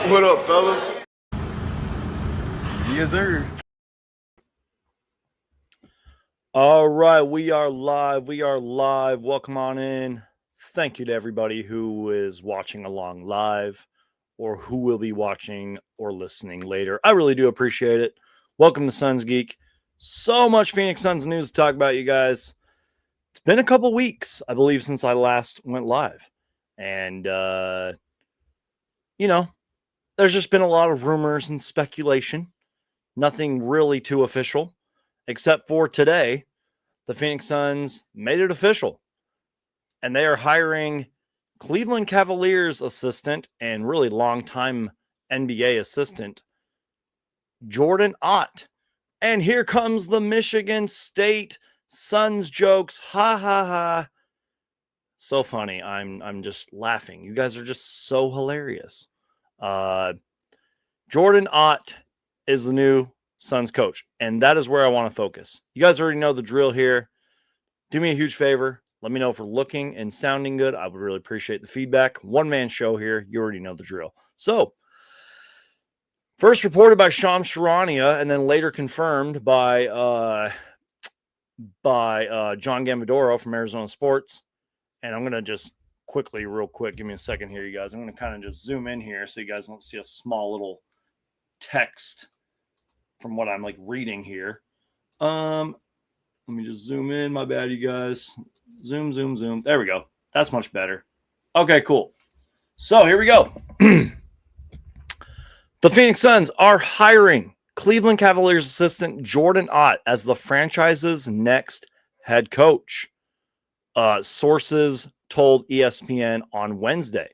What up, fellas? Yes, sir. All right, we are live. Welcome on in. Thank you to everybody who is watching along live or who will be watching or listening later. I really do appreciate it. Welcome to Suns Geek. So much Phoenix Suns news to talk about, you guys. It's been a couple weeks, I believe, since I last went live. And, there's just been a lot of rumors and speculation. Nothing really too official, except for today. The Phoenix Suns made it official, and they are hiring Cleveland Cavaliers assistant and really longtime NBA assistant, Jordan Ott. And here comes the Michigan State Suns jokes. Ha, ha, ha. So funny. I'm just laughing. You guys are just so hilarious. Jordan Ott is the new Suns coach, and that is where I want to focus. You guys already know the drill here. Do me a huge favor. Let me know if we're looking and sounding good. I would really appreciate the feedback. One-man show here. You already know the drill. So, first reported by Shams Charania and then later confirmed by John Gambadoro from Arizona Sports. And I'm going to just real quick, give me a second here, you guys. I'm going to kind of just zoom in here so you guys don't see a small little text from what I'm reading here. Let me just zoom in. My bad, you guys. Zoom. There we go. That's much better. Okay, cool. So here we go. The Phoenix Suns are hiring Cleveland Cavaliers assistant Jordan Ott as the franchise's next head coach. Sources told ESPN on Wednesday.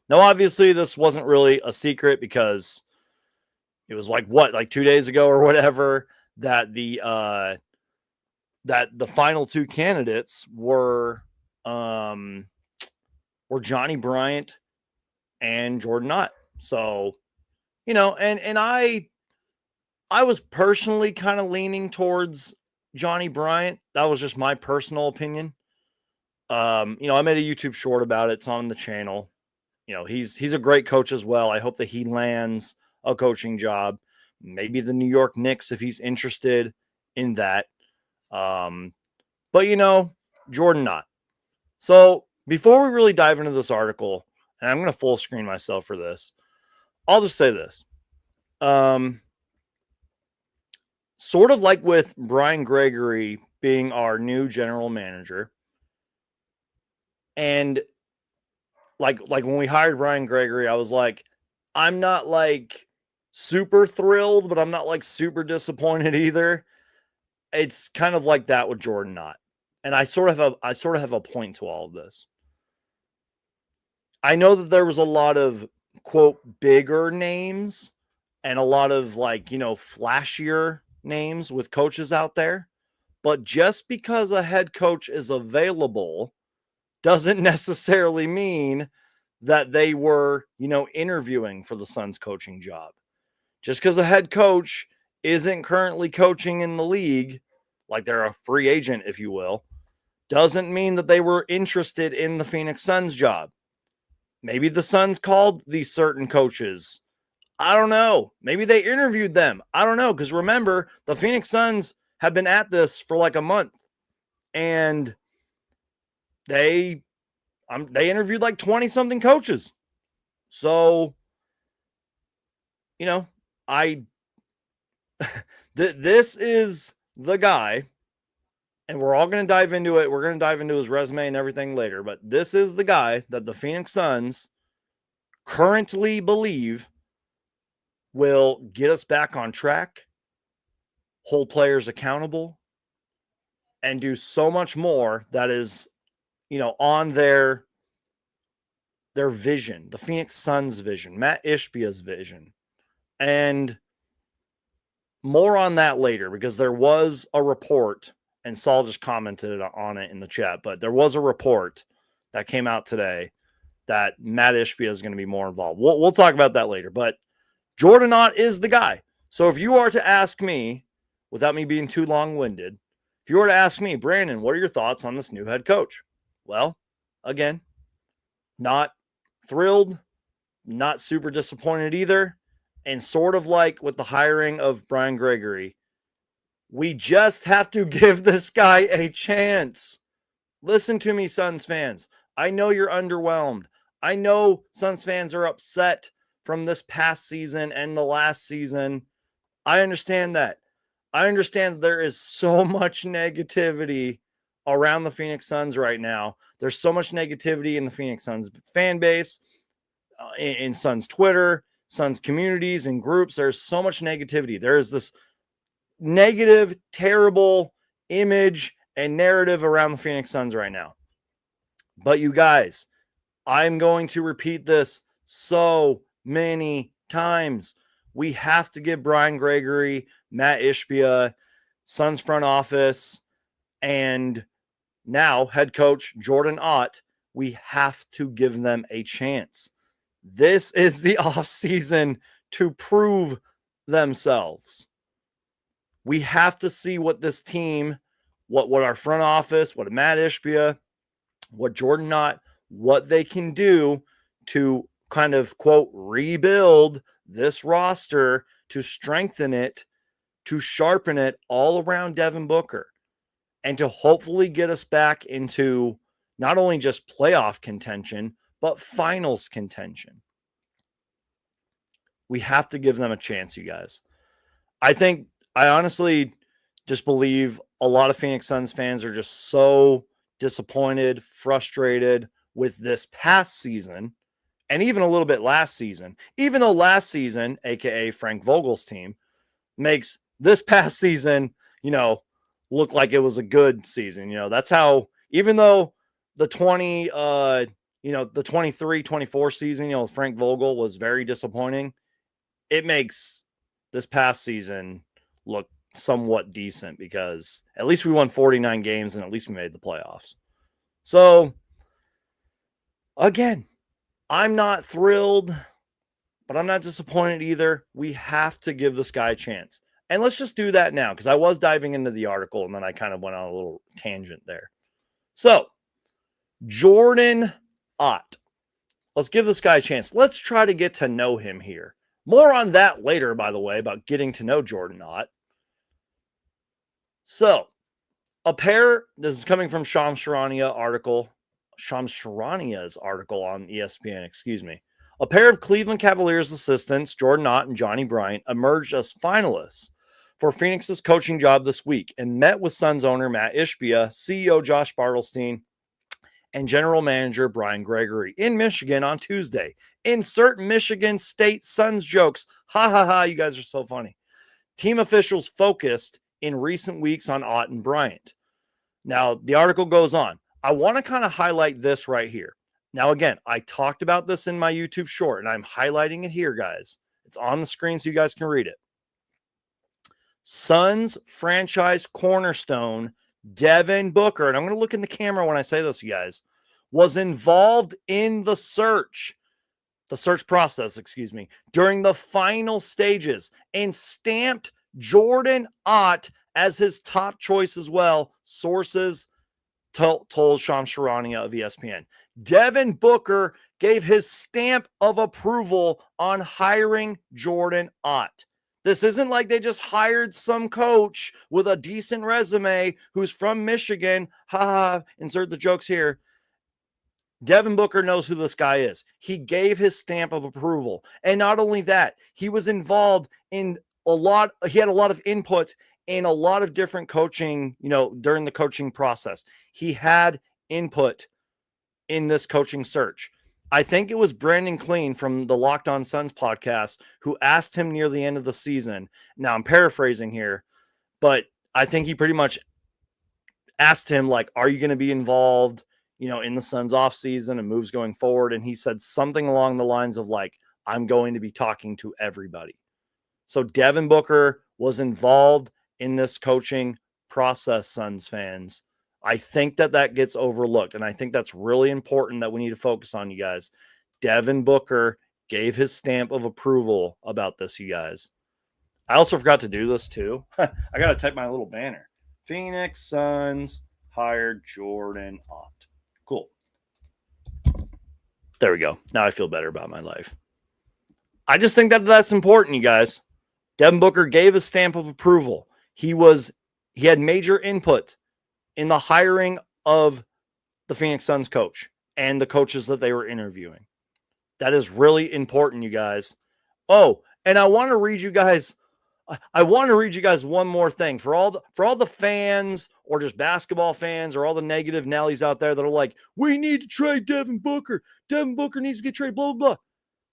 Now, obviously, this wasn't really a secret because it was 2 days ago or whatever that the final two candidates were Johnny Bryant and Jordan Ott. So, and I was personally kind of leaning towards Johnny Bryant. That was just my personal opinion. I made a YouTube short about it. It's on the channel. He's a great coach as well. I hope that he lands a coaching job. Maybe the New York Knicks if he's interested in that. But Jordan Ott. So before we really dive into this article, and I'm going to full screen myself for this, I'll just say this. Sort of like with Brian Gregory being our new general manager, and like when we hired Brian Gregory, I was like, I'm not super thrilled, but I'm not super disappointed either. It's kind of like that with Jordan Ott. And I sort of have a point to all of this. I know that there was a lot of quote bigger names and a lot of flashier names with coaches out there, but just because a head coach is available doesn't necessarily mean that they were, interviewing for the Suns coaching job. Just because a head coach isn't currently coaching in the league, like they're a free agent, if you will, doesn't mean that they were interested in the Phoenix Suns job. Maybe the Suns called these certain coaches. I don't know. Maybe they interviewed them. I don't know. Because remember, the Phoenix Suns have been at this for a month. And they interviewed 20-something coaches. So, this is the guy, and we're all going to dive into it. We're going to dive into his resume and everything later, but this is the guy that the Phoenix Suns currently believe will get us back on track, hold players accountable, and do so much more that is, on their vision, the Phoenix Suns vision, Matt Ishbia's vision. And more on that later, because there was a report, and Saul just commented on it in the chat, but there was a report that came out today that Matt Ishbia is going to be more involved. We'll talk about that later, but Jordan Ott is the guy. So if you are to ask me, without me being too long-winded, if you were to ask me, Brandon, what are your thoughts on this new head coach? Well, again, not thrilled, not super disappointed either. And sort of like with the hiring of Brian Gregory, we just have to give this guy a chance. Listen to me, Suns fans. I know you're underwhelmed. I know Suns fans are upset from this past season and the last season. I understand that. I understand there is so much negativity around the Phoenix Suns right now. There's so much negativity in the Phoenix Suns fan base, in Suns Twitter, Suns communities and groups. There's so much negativity. There is this negative, terrible image and narrative around the Phoenix Suns right now. But you guys, I'm going to repeat this so many times. We have to give Brian Gregory, Matt Ishbia, Suns front office, and now head coach Jordan Ott, we have to give them a chance. This is the offseason to prove themselves. We have to see what this team, what our front office, what Matt Ishbia, what Jordan Ott, what they can do to kind of, quote, rebuild this roster, to strengthen it, to sharpen it all around Devin Booker, and to hopefully get us back into not only just playoff contention, but finals contention. We have to give them a chance, you guys. I honestly just believe a lot of Phoenix Suns fans are just so disappointed, frustrated with this past season, and even a little bit last season, even though last season, aka Frank Vogel's team, makes this past season, look like it was a good season. That's how, even though the 23-24 season, Frank Vogel was very disappointing, it makes this past season look somewhat decent because at least we won 49 games and at least we made the playoffs. So again, I'm not thrilled, but I'm not disappointed either. We have to give this guy a chance. And let's just do that now, because I was diving into the article and then I kind of went on a little tangent there. So, Jordan Ott. Let's give this guy a chance. Let's try to get to know him here. More on that later, by the way, about getting to know Jordan Ott. So, this is coming from Shams Charania's article on ESPN, excuse me. A pair of Cleveland Cavaliers assistants, Jordan Ott and Johnny Bryant, emerged as finalists for Phoenix's coaching job this week and met with Suns owner Matt Ishbia, CEO Josh Bartelstein, and general manager Brian Gregory in Michigan on Tuesday. Insert Michigan State Suns jokes. Ha ha ha, you guys are so funny. Team officials focused in recent weeks on Ott and Bryant. Now, the article goes on. I want to kind of highlight this right here. Now, again, I talked about this in my YouTube short, and I'm highlighting it here, guys. It's on the screen so you guys can read it. Suns franchise cornerstone Devin Booker, and I'm going to look in the camera when I say this, you guys, was involved in the search process, during the final stages and stamped Jordan Ott as his top choice as well, sources told Shams Charania of ESPN. Devin Booker gave his stamp of approval on hiring Jordan Ott. This isn't like they just hired some coach with a decent resume who's from Michigan. Insert the jokes here. Devin Booker knows who this guy is. He gave his stamp of approval. And not only that, he was involved in he had a lot of input in a lot of different coaching, during the coaching process. He had input in this coaching search. I think it was Brandon Clean from the Locked On Suns podcast who asked him near the end of the season. Now, I'm paraphrasing here, but I think he pretty much asked him, like, are you going to be involved, in the Suns offseason and moves going forward? And he said something along the lines of, like, I'm going to be talking to everybody. So Devin Booker was involved in this coaching process, Suns fans. I think that gets overlooked, and I think that's really important that we need to focus on, you guys. Devin Booker gave his stamp of approval about this, you guys. I also forgot to do this, too. I got to type my little banner. Phoenix Suns hired Jordan Ott. Cool. There we go. Now I feel better about my life. I just think that that's important, you guys. Devin Booker gave his stamp of approval. He had major input in the hiring of the Phoenix Suns coach and the coaches that they were interviewing. That is really important, you guys. Oh, and I want to read you guys one more thing for all the fans or just basketball fans or all the negative Nellies out there that are like, we need to trade Devin Booker. Devin Booker needs to get traded, blah, blah, blah.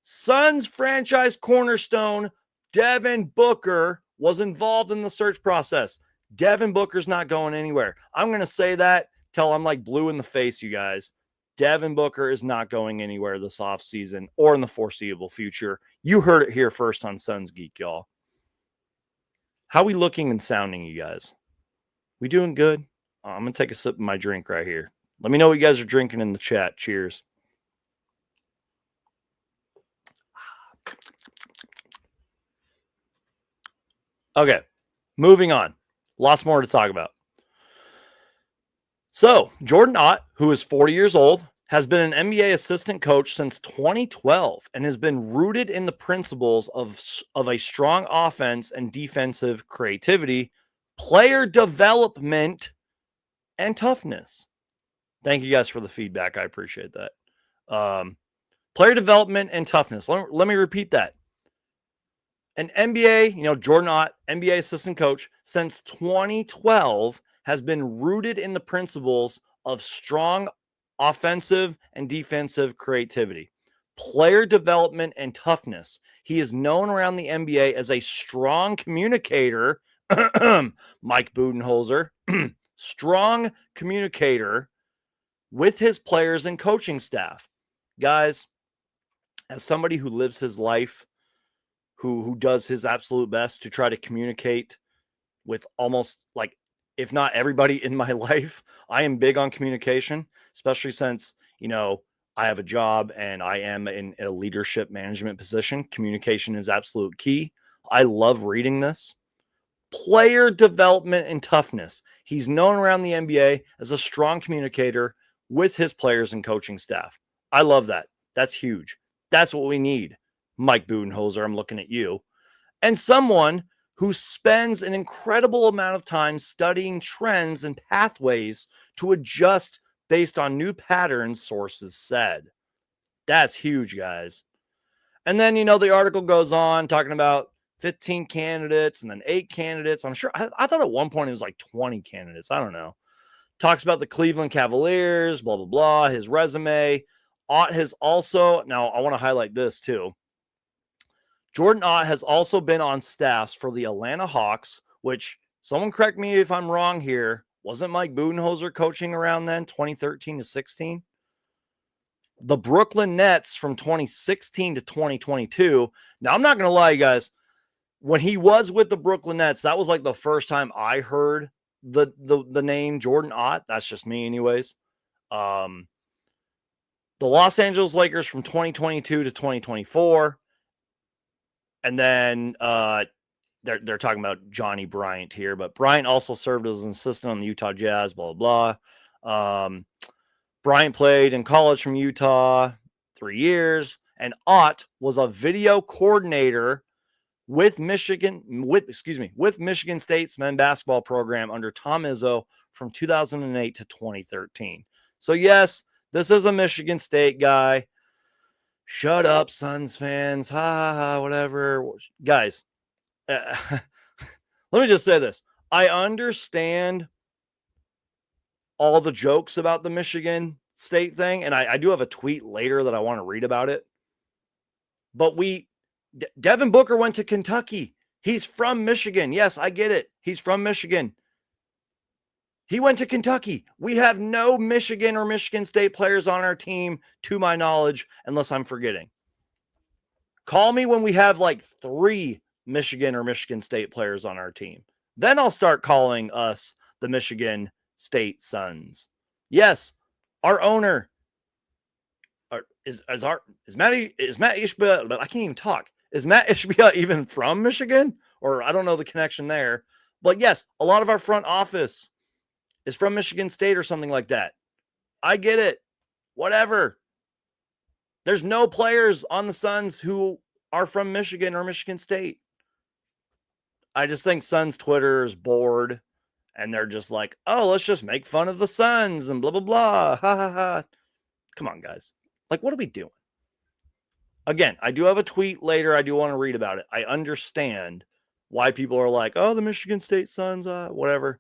Suns franchise cornerstone Devin Booker was involved in the search process. Devin Booker's not going anywhere. I'm going to say that till I'm like blue in the face, you guys. Devin Booker is not going anywhere this offseason or in the foreseeable future. You heard it here first on Suns Geek, y'all. How we looking and sounding, you guys? We doing good? I'm going to take a sip of my drink right here. Let me know what you guys are drinking in the chat. Cheers. Okay, moving on. Lots more to talk about. So, Jordan Ott, who is 40 years old, has been an NBA assistant coach since 2012 and has been rooted in the principles of a strong offense and defensive creativity, player development, and toughness. Thank you guys for the feedback. I appreciate that. Player development and toughness. Let me repeat that. An NBA, Jordan Ott, NBA assistant coach since 2012, has been rooted in the principles of strong offensive and defensive creativity, player development, and toughness. He is known around the NBA as a strong communicator, Mike Budenholzer, strong communicator with his players and coaching staff. Guys, as somebody who lives his life, who does his absolute best to try to communicate with almost like, if not everybody in my life, I am big on communication, especially since, I have a job and I am in a leadership management position. Communication is absolute key. I love reading this. Player development and toughness. He's known around the NBA as a strong communicator with his players and coaching staff. I love that. That's huge. That's what we need. Mike Budenholzer, I'm looking at you. And someone who spends an incredible amount of time studying trends and pathways to adjust based on new patterns, sources said. That's huge, guys. And then, the article goes on talking about 15 candidates and then 8 candidates. I'm sure, I thought at one point it was like 20 candidates. I don't know. Talks about the Cleveland Cavaliers, blah, blah, blah, his resume. Ott has also, now I want to highlight this too. Jordan Ott has also been on staffs for the Atlanta Hawks, which, someone correct me if I'm wrong here, wasn't Mike Budenholzer coaching around then, 2013 to 16? The Brooklyn Nets from 2016 to 2022. Now, I'm not going to lie, you guys. When he was with the Brooklyn Nets, that was like the first time I heard the name Jordan Ott. That's just me anyways. The Los Angeles Lakers from 2022 to 2024. And then they're talking about Johnny Bryant here, but Bryant also served as an assistant on the Utah Jazz, blah, blah, blah. Bryant played in college from Utah 3 years, and Ott was a video coordinator with Michigan State's men's basketball program under Tom Izzo from 2008 to 2013. So yes, this is a Michigan State guy. Shut up, Suns fans. Ha ha ha, whatever. Guys, let me just say this. I understand all the jokes about the Michigan State thing, and I do have a tweet later that I want to read about it. But Devin Booker went to Kentucky. He's from Michigan. Yes, I get it. He's from Michigan. He went to Kentucky. We have no Michigan or Michigan State players on our team, to my knowledge, unless I'm forgetting. Call me when we have like 3 Michigan or Michigan State players on our team. Then I'll start calling us the Michigan State Suns. Yes, our owner is Matt Ishbia, but I can't even talk. Is Matt Ishbia even from Michigan? Or I don't know the connection there. But yes, a lot of our front office is from Michigan State or something like that. I get it. Whatever. There's no players on the Suns who are from Michigan or Michigan State. I just think Suns Twitter is bored and they're just like, oh, let's just make fun of the Suns and blah, blah, blah. Ha, ha, ha. Come on, guys. Like, what are we doing? Again, I do have a tweet later. I do want to read about it. I understand why people are like, oh, the Michigan State Suns, whatever.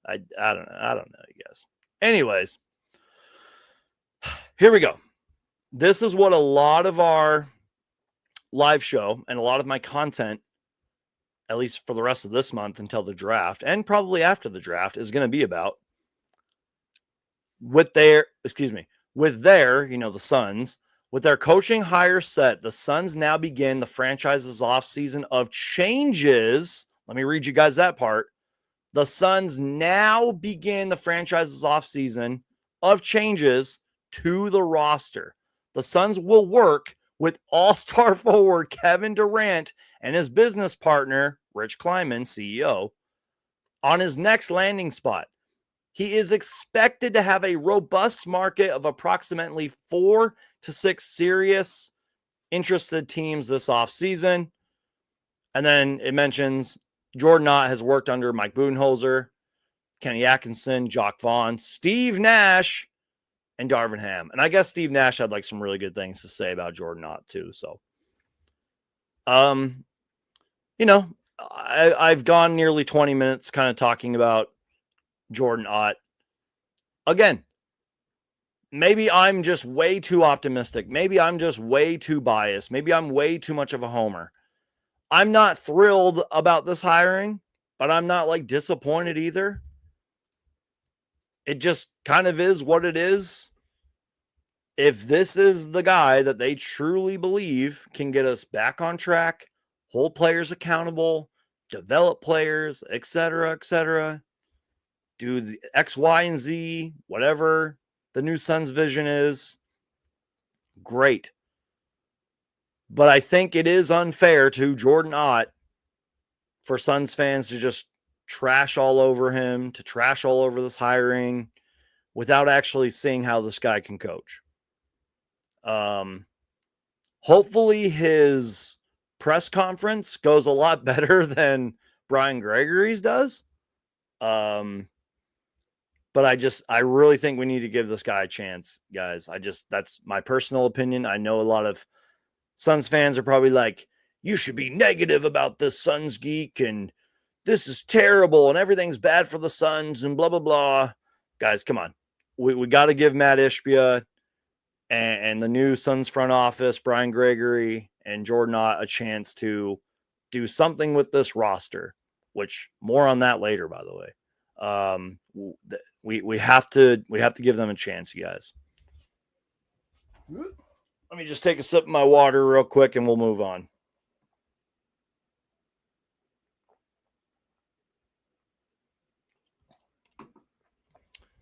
I don't know. I don't know, you guys. Anyways, here we go. This is what a lot of our live show and a lot of my content, at least for the rest of this month until the draft and probably after the draft, is going to be about. With their, the Suns, with their coaching hire set, the Suns now begin the franchise's offseason of changes. Let me read you guys that part. The Suns now begin the franchise's offseason of changes to the roster. The Suns will work with all-star forward Kevin Durant and his business partner, Rich Kleiman, CEO, on his next landing spot. He is expected to have a robust market of approximately 4 to 6 serious interested teams this offseason. And then it mentions Jordan Ott has worked under Mike Budenholzer, Kenny Atkinson, Jock Vaughn, Steve Nash, and Darvin Ham. And I guess Steve Nash had like some really good things to say about Jordan Ott too. So, I've gone nearly 20 minutes kind of talking about Jordan Ott. Again, maybe I'm just way too optimistic. Maybe I'm just way too biased. Maybe I'm way too much of a homer. I'm not thrilled about this hiring, but I'm not like disappointed either. It just kind of is what it is. If this is the guy that they truly believe can get us back on track, hold players accountable, develop players, etc., do the X, Y, and Z, whatever the new Suns vision is, great. But I think it is unfair to Jordan Ott for Suns fans to just trash all over him, to trash all over this hiring without actually seeing how this guy can coach. Hopefully his press conference goes a lot better than Brian Gregory's does. But I really think we need to give this guy a chance, guys. That's my personal opinion. I know a lot of Suns fans are probably like, you should be negative about this Suns geek and this is terrible and everything's bad for the Suns and blah, blah, blah. Guys, come on. We got to give Matt Ishbia and the new Suns front office, Brian Gregory and Jordan Ott, a chance to do something with this roster, which more on that later, by the way. We have to give them a chance, you guys. Let me just take a sip of my water real quick and we'll move on.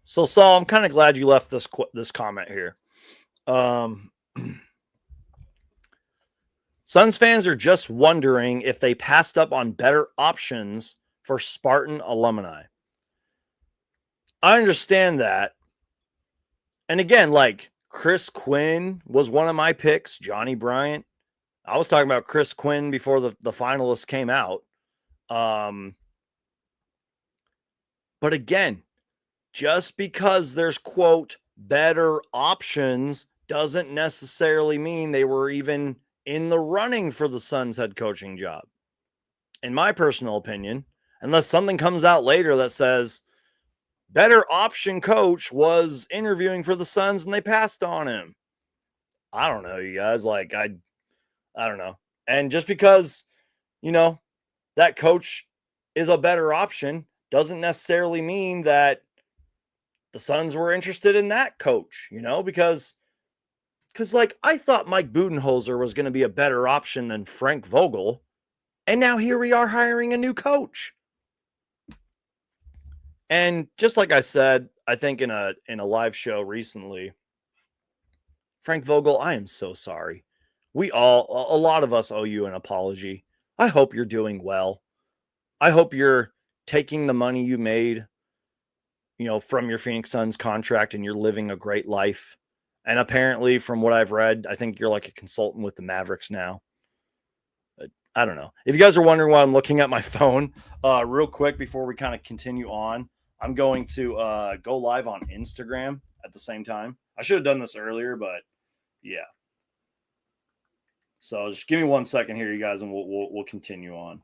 So Saul, I'm kind of glad you left this comment here. Suns fans are just wondering if they passed up on better options for Spartan alumni. I understand that. And again, like Chris Quinn was one of my picks, Johnny Bryant. I was talking about Chris Quinn before the finalists came out. But again, just because there's, quote, better options doesn't necessarily mean they were even in the running for the Suns head coaching job. In my personal opinion, unless something comes out later that says better option coach was interviewing for the Suns and they passed on him. I don't know, you guys. Like, I don't know. And just because, that coach is a better option doesn't necessarily mean that the Suns were interested in that coach, because like I thought Mike Budenholzer was going to be a better option than Frank Vogel. And now here we are hiring a new coach. And just like I said, I think in a live show recently, Frank Vogel, I am so sorry. A lot of us owe you an apology. I hope you're doing well. I hope you're taking the money you made, from your Phoenix Suns contract and you're living a great life. And apparently, from what I've read, I think you're like a consultant with the Mavericks now. I don't know. If you guys are wondering why I'm looking at my phone, real quick before we kind of continue on, I'm going to go live on Instagram at the same time. I should have done this earlier, but yeah. So just give me 1 second here, you guys, and we'll continue on.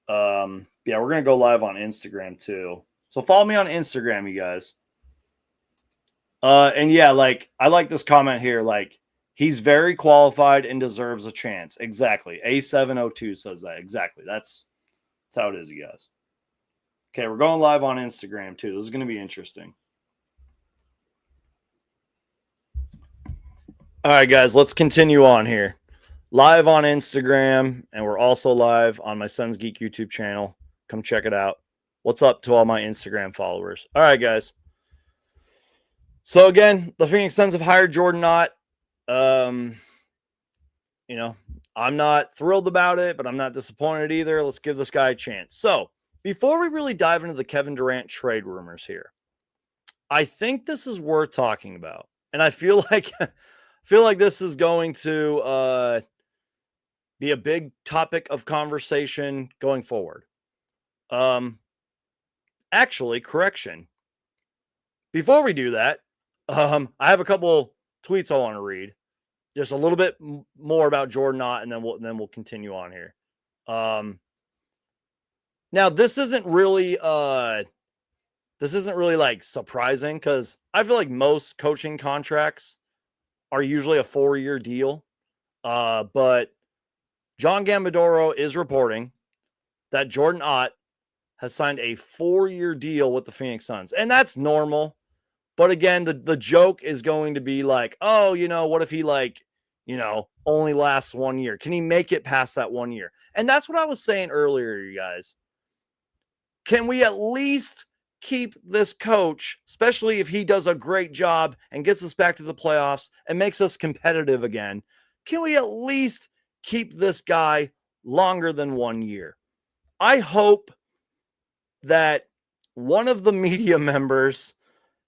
Yeah, we're gonna go live on Instagram too. So follow me on Instagram, you guys. And yeah, like I like this comment here. Like he's very qualified and deserves a chance. Exactly. A702 says that. Exactly. That's how it is, you guys. Okay, we're going live on Instagram too. This is going to be interesting. All right, guys, let's continue on here. Live on Instagram, and we're also live on my Son's Geek YouTube channel. Come check it out. What's up to all my Instagram followers? All right, guys. So again, the Phoenix Suns have hired Jordan Ott. You know, I'm not thrilled about it, but I'm not disappointed either. Let's give this guy a chance. So before we really dive into the Kevin Durant trade rumors here, I think this is worth talking about. And I feel like this is going to be a big topic of conversation going forward. Actually, correction. Before we do that, I have a couple tweets I want to read. Just a little bit more about Jordan Ott, and then we'll continue on here. Now this isn't really like surprising because I feel like most coaching contracts are usually a 4-year deal. But John Gambadoro is reporting that Jordan Ott has signed a 4-year deal with the Phoenix Suns, and that's normal. But again, the joke is going to be like, oh, what if he only lasts 1 year? Can he make it past that 1 year? And that's what I was saying earlier, you guys. Can we at least keep this coach, especially if he does a great job and gets us back to the playoffs and makes us competitive again? Can we at least keep this guy longer than 1 year? I hope that one of the media members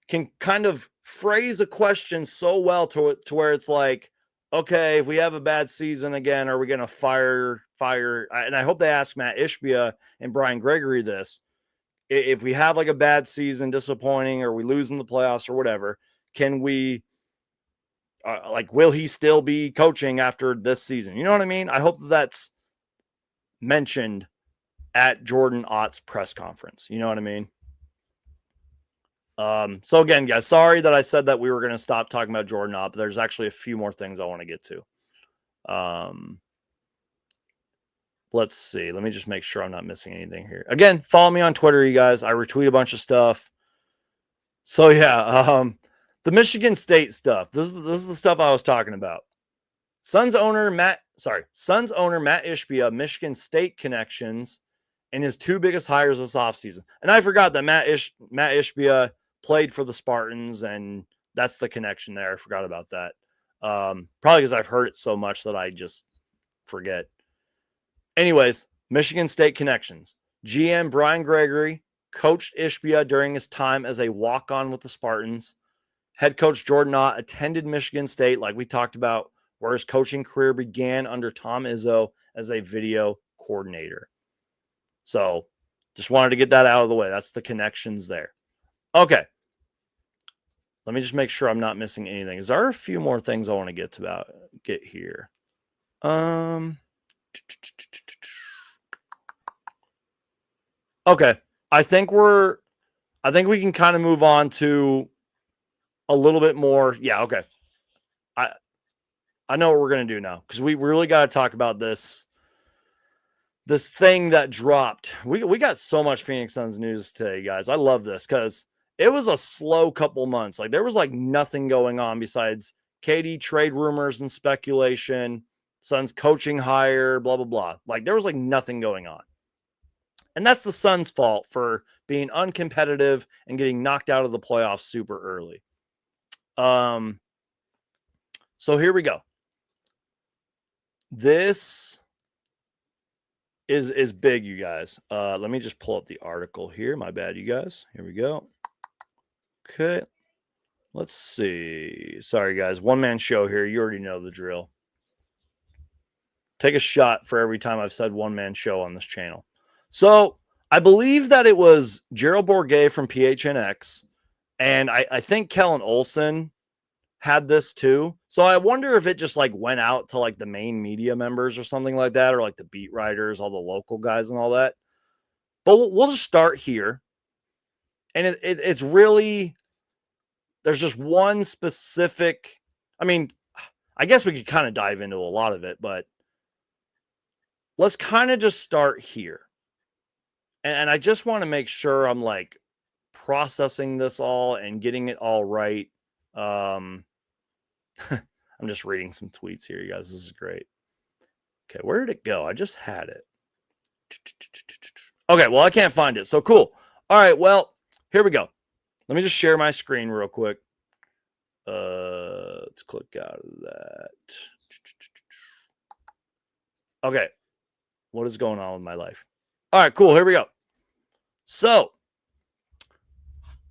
can kind of phrase a question so well to where it's like, okay, if we have a bad season again, are we going to fire? And I hope they ask Matt Ishbia and Brian Gregory this. If we have like a bad season, disappointing, or we lose in the playoffs or whatever, can we, will he still be coaching after this season? You know what I mean? I hope that's mentioned at Jordan Ott's press conference. You know what I mean? So again, guys, sorry that I said that we were going to stop talking about Jordan Ott, but there's actually a few more things I want to get to. Let's see. Let me just make sure I'm not missing anything here. Again, follow me on Twitter, you guys. I retweet a bunch of stuff. So yeah, the Michigan State stuff. This is the stuff I was talking about. Suns owner Matt Ishbia, Michigan State connections, and his two biggest hires this offseason. And I forgot that Matt Ishbia played for the Spartans, and that's the connection there. I forgot about that. Probably because I've heard it so much that I just forget. Anyways, Michigan State connections. GM Brian Gregory coached Ishbia during his time as a walk-on with the Spartans. Head coach Jordan Ott attended Michigan State, like we talked about, where his coaching career began under Tom Izzo as a video coordinator. So just wanted to get that out of the way. That's the connections there. Okay. Let me just make sure I'm not missing anything. Is there a few more things I want to get here? Okay. I think we can kind of move on to a little bit more. Yeah, okay. I know what we're going to do now because we really got to talk about this thing that dropped. We got so much Phoenix Suns news today, guys. I love this because it was a slow couple months. Like there was like nothing going on besides KD trade rumors and speculation, Suns coaching hire, blah, blah, blah. Like there was like nothing going on. And that's the Suns' fault for being uncompetitive and getting knocked out of the playoffs super early. So here we go. This is big, you guys. Let me just pull up the article here. My bad, you guys. Here we go. Okay. Let's see. Sorry, guys. One-man show here. You already know the drill. Take a shot for every time I've said one-man show on this channel. So I believe that it was Gerald Bourguet from PHNX, and I think Kellen Olson had this too. So I wonder if it just like went out to like the main media members or something like that, or like the beat writers, all the local guys and all that. But we'll just start here. And it's really, there's just one specific, I mean, I guess we could kind of dive into a lot of it, but let's kind of just start here. And I just want to make sure I'm like processing this all and getting it all right. I'm just reading some tweets here, you guys. This is great. Okay, where did it go? I just had it. Okay, well, I can't find it. So cool. All right, well, here we go. Let me just share my screen real quick. Let's click out of that. Okay, what is going on with my life? All right, cool. Here we go. So,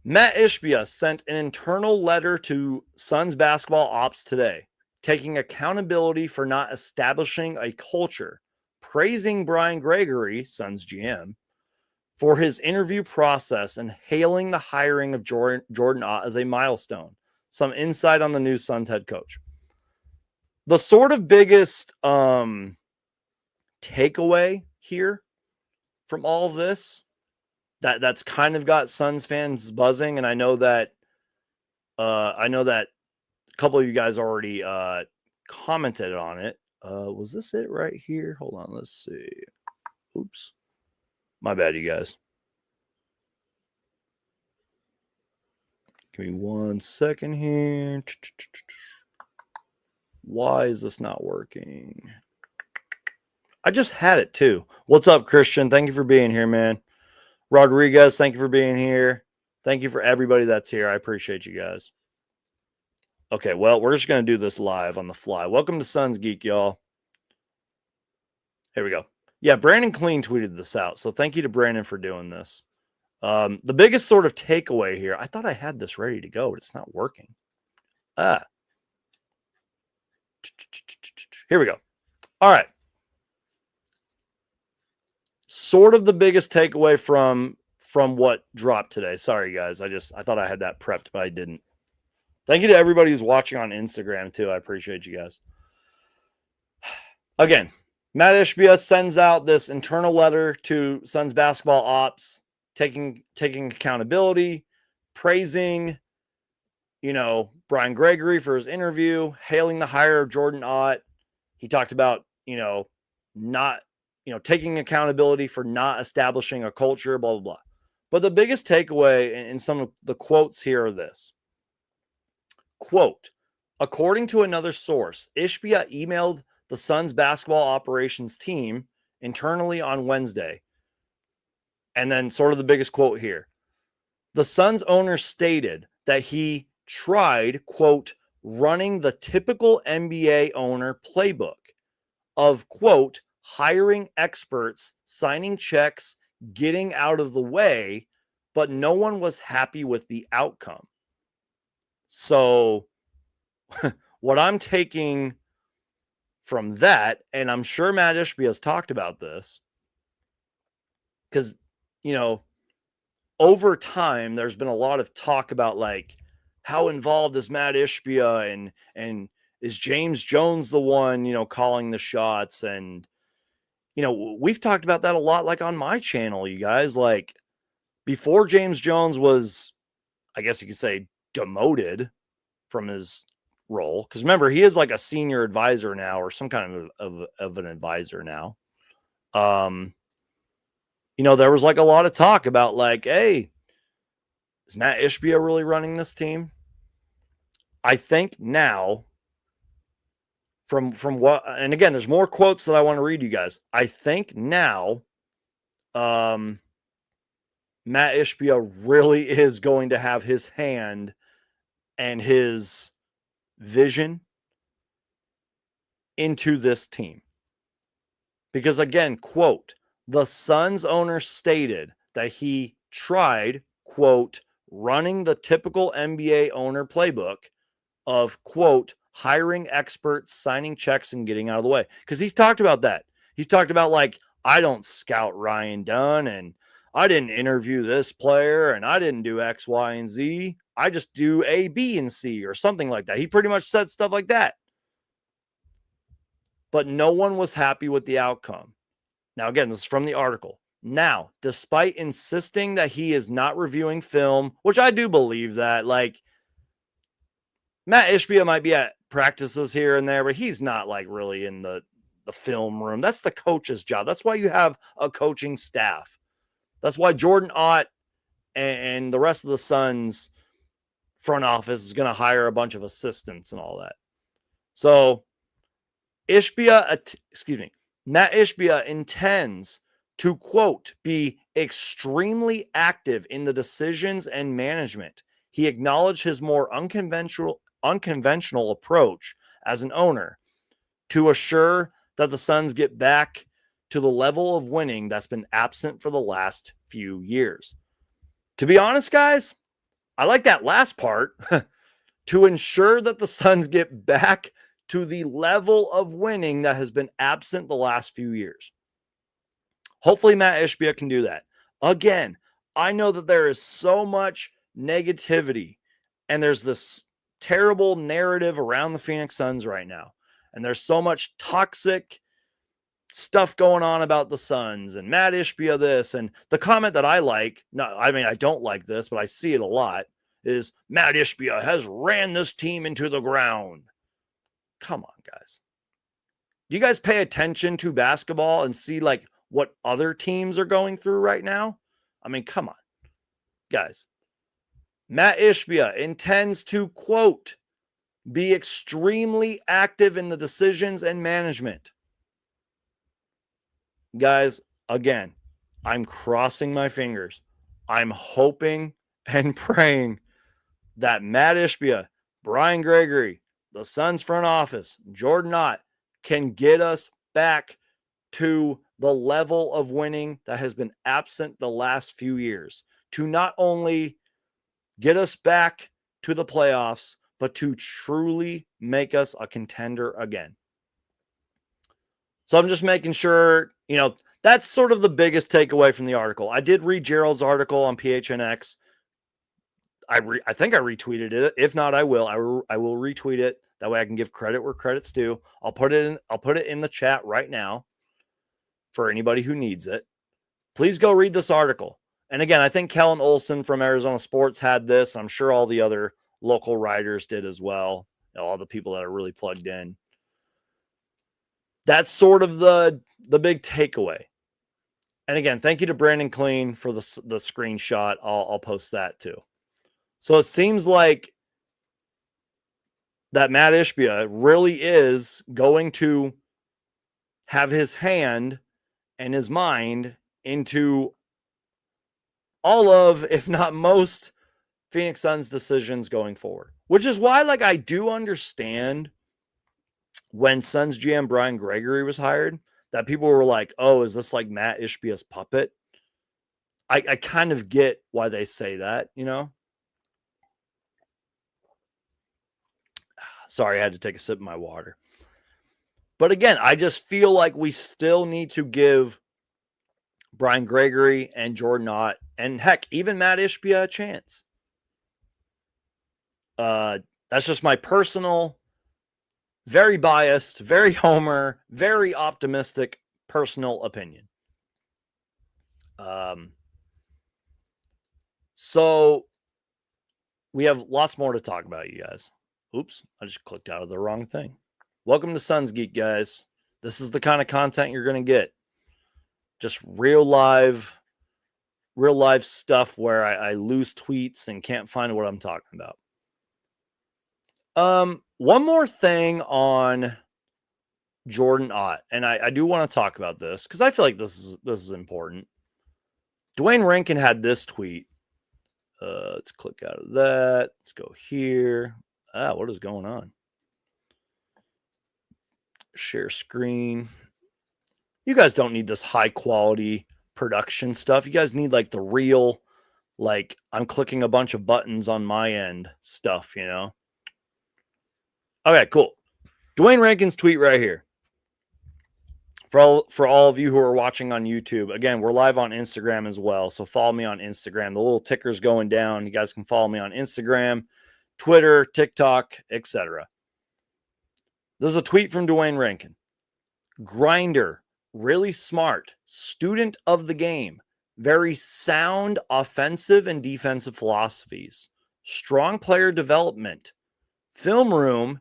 Matt Ishbia sent an internal letter to Suns basketball ops today, taking accountability for not establishing a culture, praising Brian Gregory, Suns GM, for his interview process and hailing the hiring of Jordan Ott as a milestone. Some insight on the new Suns head coach. The sort of biggest takeaway here from all of this that's kind of got Suns fans buzzing, and I know that a couple of you guys already commented on it. Was this it right here? Hold on, let's see. Oops. My bad, you guys. Give me 1 second here. Why is this not working? I just had it too. What's up, Christian? Thank you for being here, man. Rodriguez, thank you for being here. Thank you for everybody that's here. I appreciate you guys. Okay, well, we're just going to do this live on the fly. Welcome to Suns Geek, y'all. Here we go. Yeah, Brandon Clean tweeted this out, so thank you to Brandon for doing this. The biggest sort of takeaway here, I thought I had this ready to go, but it's not working. Here we go. All right. Sort of the biggest takeaway from what dropped today. Sorry, guys. I thought I had that prepped, but I didn't. Thank you to everybody who's watching on Instagram, too. I appreciate you guys. Again, Matt Ishbia sends out this internal letter to Suns basketball ops, taking accountability, praising, Brian Gregory for his interview, hailing the hire of Jordan Ott. He talked about, not, taking accountability for not establishing a culture, blah, blah, blah. But the biggest takeaway in some of the quotes here are this. Quote, according to another source, Ishbia emailed the Suns basketball operations team internally on Wednesday. And then sort of the biggest quote here. The Suns owner stated that he tried, quote, running the typical NBA owner playbook of, quote, hiring experts, signing checks, getting out of the way, but no one was happy with the outcome. So what I'm taking from that, and I'm sure Matt Ishbia has talked about this, because, over time, there's been a lot of talk about like, how involved is Matt Ishbia and is James Jones the one, calling the shots? And, we've talked about that a lot, like on my channel, you guys, like before James Jones was, I guess you could say, demoted from his role. Because remember, he is like a senior advisor now, or some kind of an advisor now. There was like a lot of talk about like, hey, is Matt Ishbia really running this team? I think now, from what, and again, there's more quotes that I want to read you guys. I think now, Matt Ishbia really is going to have his hand and his vision into this team. Because again, quote, the Suns owner stated that he tried, quote, running the typical NBA owner playbook of, quote, hiring experts, signing checks, and getting out of the way. Because he's talked about that. He's talked about, like, I don't scout Ryan Dunn, and I didn't interview this player, and I didn't do X, Y, and Z. I just do A, B, and C, or something like that. He pretty much said stuff like that. But no one was happy with the outcome. Now, again, this is from the article. Now, despite insisting that he is not reviewing film, which I do believe that, like, Matt Ishbia might be at practices here and there, but he's not, like, really in the film room. That's the coach's job. That's why you have a coaching staff. That's why Jordan Ott and the rest of the Suns front office is going to hire a bunch of assistants and all that. So Matt Ishbia intends to, quote, be extremely active in the decisions and management. He acknowledged his more unconventional approach as an owner to assure that the Suns get back to the level of winning that's been absent for the last few years. To be honest, guys, I like that last part. To ensure that the Suns get back to the level of winning that has been absent the last few years. Hopefully Matt Ishbia can do that. Again, I know that there is so much negativity and there's this terrible narrative around the Phoenix Suns right now. And there's so much toxic stuff going on about the Suns and Matt Ishbia this. And the comment that I like, I don't like this, but I see it a lot, is Matt Ishbia has ran this team into the ground. Come on, guys. Do you guys pay attention to basketball and see, like, what other teams are going through right now? I mean, come on, guys. Matt Ishbia intends to, quote, be extremely active in the decisions and management. Guys, again, I'm crossing my fingers. I'm hoping and praying that Matt Ishbia, Brian Gregory, the Suns front office, Jordan Ott can get us back to the level of winning that has been absent the last few years, to not only get us back to the playoffs, but to truly make us a contender again. So I'm just making sure, that's sort of the biggest takeaway from the article. I did read Gerald's article on PHNX. I think I retweeted it. If not, I will. I will retweet it. That way I can give credit where credit's due. I'll put it in the chat right now for anybody who needs it. Please go read this article. And again, I think Kellen Olson from Arizona Sports had this. And I'm sure all the other local writers did as well. All the people that are really plugged in. That's sort of the big takeaway. And again, thank you to Brandon Clean for the screenshot. I'll post that too. So it seems like that Matt Ishbia really is going to have his hand and his mind into all of, if not most, Phoenix Suns decisions going forward. Which is why, like, I do understand when Suns GM Brian Gregory was hired, that people were like, oh, is this like Matt Ishbia's puppet? I kind of get why they say that, Sorry, I had to take a sip of my water. But again, I just feel like we still need to give Brian Gregory and Jordan Ott, and heck, even Matt Ishbia, a chance. That's just my personal, very biased, very homer, very optimistic personal opinion. So we have lots more to talk about, you guys. Oops, I just clicked out of the wrong thing. Welcome to Suns Geek, guys. This is the kind of content you're going to get. Just real live stuff where I lose tweets and can't find what I'm talking about. One more thing on Jordan Ott, and I do want to talk about this because I feel like this is important. Dwayne Rankin had this tweet. Let's click out of that. Let's go here. What is going on? Share screen. You guys don't need this high quality production stuff. You guys need like the real, like I'm clicking a bunch of buttons on my end stuff, Okay, cool. Dwayne Rankin's tweet right here. For all of you who are watching on YouTube, again, we're live on Instagram as well. So follow me on Instagram. The little ticker's going down. You guys can follow me on Instagram, Twitter, TikTok, etc. There's a tweet from Dwayne Rankin. Grinder, really smart, student of the game, very sound offensive and defensive philosophies, strong player development, film room,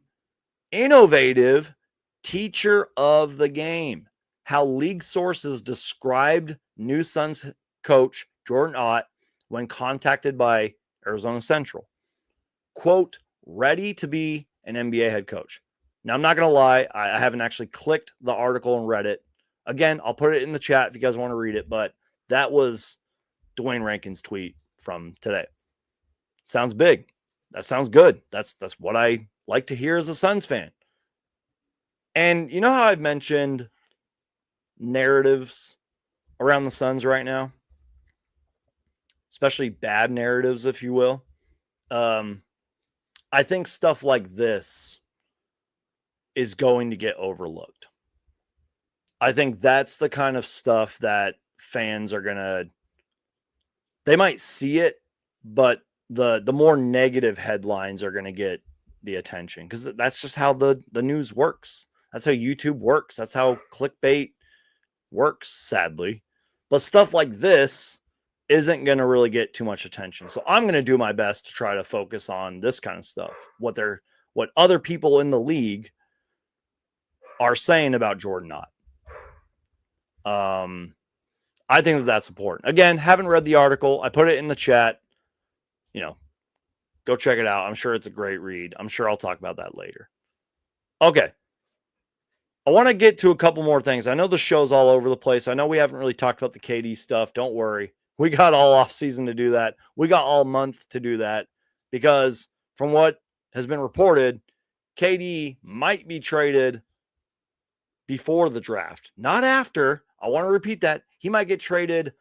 innovative, teacher of the game. How league sources described new Suns coach Jordan Ott when contacted by Arizona Central. Quote, ready to be an NBA head coach. Now, I'm not going to lie. I haven't actually clicked the article and read it. Again, I'll put it in the chat if you guys want to read it, but that was Dwayne Rankin's tweet from today. Sounds big. That sounds good. That's what I like to hear as a Suns fan. And you know how I've mentioned narratives around the Suns right now, especially bad narratives, if you will. I think stuff like this is going to get overlooked. I think that's the kind of stuff that fans are they might see it, but the more negative headlines are going to get the attention because that's just how the news works. That's how YouTube works. That's how clickbait works, sadly. But stuff like this isn't going to really get too much attention. So I'm going to do my best to try to focus on this kind of stuff, what other people in the league are saying about Jordan Ott. I think that's important. Again, haven't read the article. I put it in the chat. Go check it out. I'm sure it's a great read. I'm sure I'll talk about that later. Okay. I want to get to a couple more things. I know the show's all over the place. I know we haven't really talked about the KD stuff. Don't worry. We got all off season to do that. We got all month to do that because from what has been reported, KD might be traded before the draft, not after. I want to repeat that. He might get traded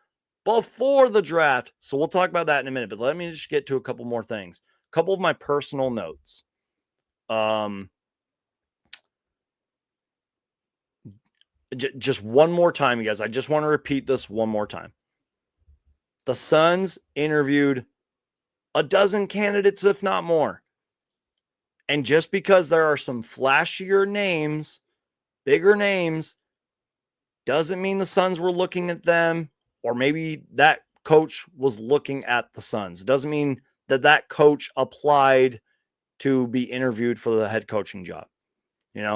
before the draft. So we'll talk about that in a minute, but let me just get to a couple more things. A couple of my personal notes. Just one more time, you guys. I just want to repeat this one more time. The Suns interviewed a dozen candidates, if not more. And just because there are some flashier names, bigger names, doesn't mean the Suns were looking at them, or maybe that coach was looking at the Suns. It doesn't mean that coach applied to be interviewed for the head coaching job.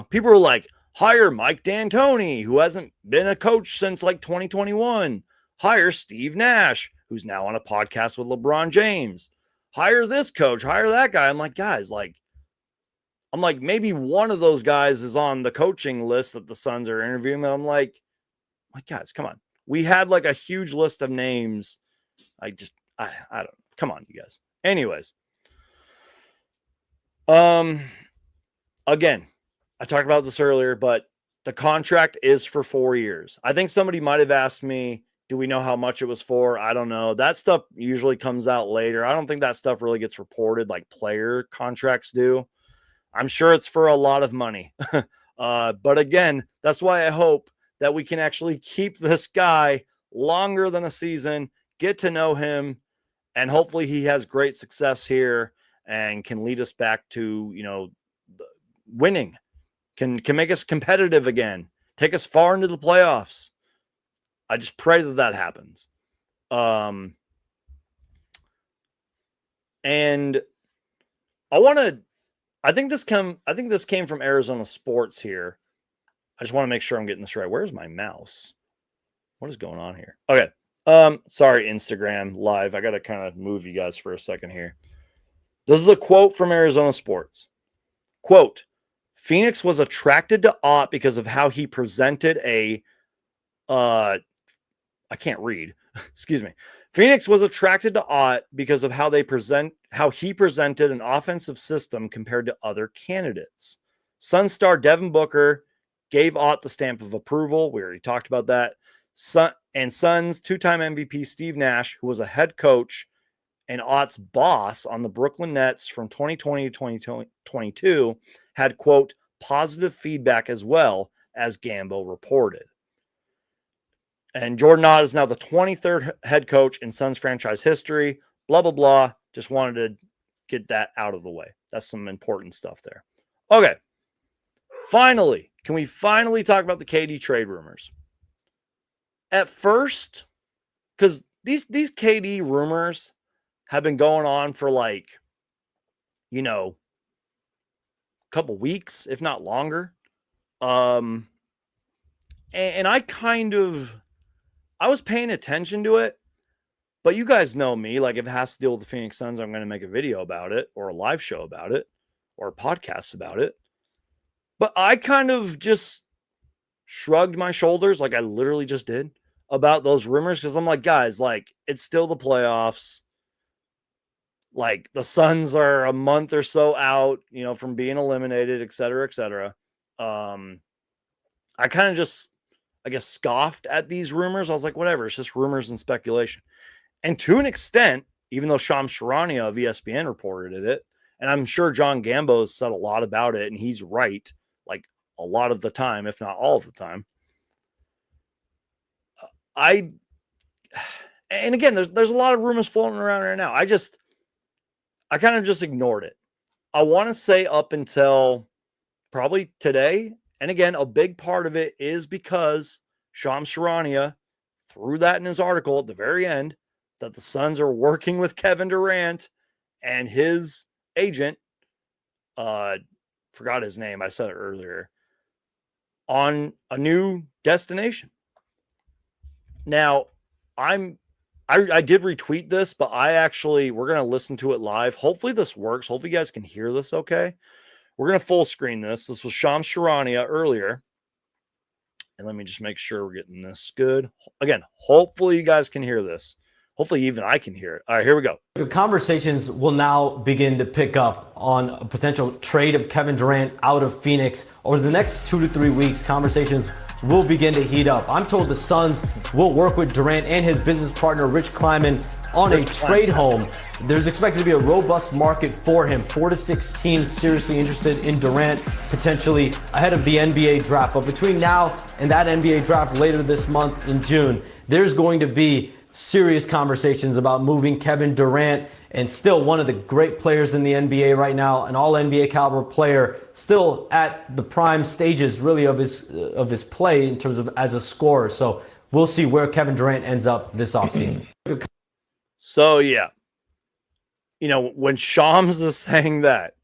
People are like, hire Mike D'Antoni, who hasn't been a coach since like 2021. Hire Steve Nash, who's now on a podcast with LeBron James. Hire this coach, hire that guy. I'm like, guys, maybe one of those guys is on the coaching list that the Suns are interviewing. I'm like, guys, come on. We had like a huge list of names. I don't, come on, you guys. Anyways. Again, I talked about this earlier, but the contract is for 4 years. I think somebody might have asked me, do we know how much it was for? I don't know. That stuff usually comes out later. I don't think that stuff really gets reported like player contracts do. I'm sure it's for a lot of money. But again, that's why I hope that we can actually keep this guy longer than a season, get to know him, and hopefully he has great success here and can lead us back to, winning, can make us competitive again, take us far into the playoffs. I just pray that happens. And I think this came from Arizona Sports here. I just want to make sure I'm getting this right. Where's my mouse? What is going on here? Okay. Sorry, Instagram live. I got to kind of move you guys for a second here. This is a quote from Arizona Sports. Quote, Phoenix was attracted to Ott because of how he presented I can't read. Excuse me. Phoenix was attracted to Ott because of how he presented an offensive system compared to other candidates. Sun star Devin Booker gave Ott the stamp of approval. We already talked about that. Suns two-time MVP Steve Nash, who was a head coach And Ott's boss on the Brooklyn Nets from 2020 to 2022 had, quote, positive feedback as well, as Gambo reported. And Jordan Ott is now the 23rd head coach in Suns franchise history. Blah, blah, blah. Just wanted to get that out of the way. That's some important stuff there. Okay. Finally, can we finally talk about the KD trade rumors? At first, because these KD rumors have been going on for like, you know, a couple weeks, if not longer. And I was paying attention to it, but you guys know me. Like, if it has to deal with the Phoenix Suns, I'm going to make a video about it or a live show about it or a podcast about it. But I kind of just shrugged my shoulders, like I literally just did, about those rumors, because I'm like, guys, like, it's still the playoffs. Like, the Suns are a month or so out, from being eliminated, et cetera, et cetera. I kind of just, I guess, scoffed at these rumors. I was like, whatever, it's just rumors and speculation. And to an extent, even though Shams Charania of ESPN reported it, and I'm sure John Gambo has said a lot about it, and he's right, like a lot of the time, if not all of the time. And again, there's a lot of rumors floating around right now. I kind of just ignored it. I want to say up until probably today. And again, a big part of it is because Shams Charania threw that in his article at the very end, that the Suns are working with Kevin Durant and his agent, forgot his name, I said it earlier, on a new destination. Now, I did retweet this, but we're going to listen to it live. Hopefully this works. Hopefully you guys can hear this okay. We're going to full screen this. This was Shams Charania earlier. And let me just make sure we're getting this good. Again, hopefully you guys can hear this. Hopefully even I can hear it. All right, here we go. Conversations will now begin to pick up on a potential trade of Kevin Durant out of Phoenix. Over the next 2 to 3 weeks, conversations will begin to heat up. I'm told the Suns will work with Durant and his business partner, Rich Kleiman, on a trade home. There's expected to be a robust market for him. 4 to 6 teams seriously interested in Durant, potentially ahead of the NBA draft. But between now and that NBA draft later this month in June, there's going to be serious conversations about moving Kevin Durant, and still one of the great players in the NBA right now, an all-NBA caliber player, still at the prime stages really of his play in terms of as a scorer. So we'll see where Kevin Durant ends up this offseason. So yeah, when Shams is saying that,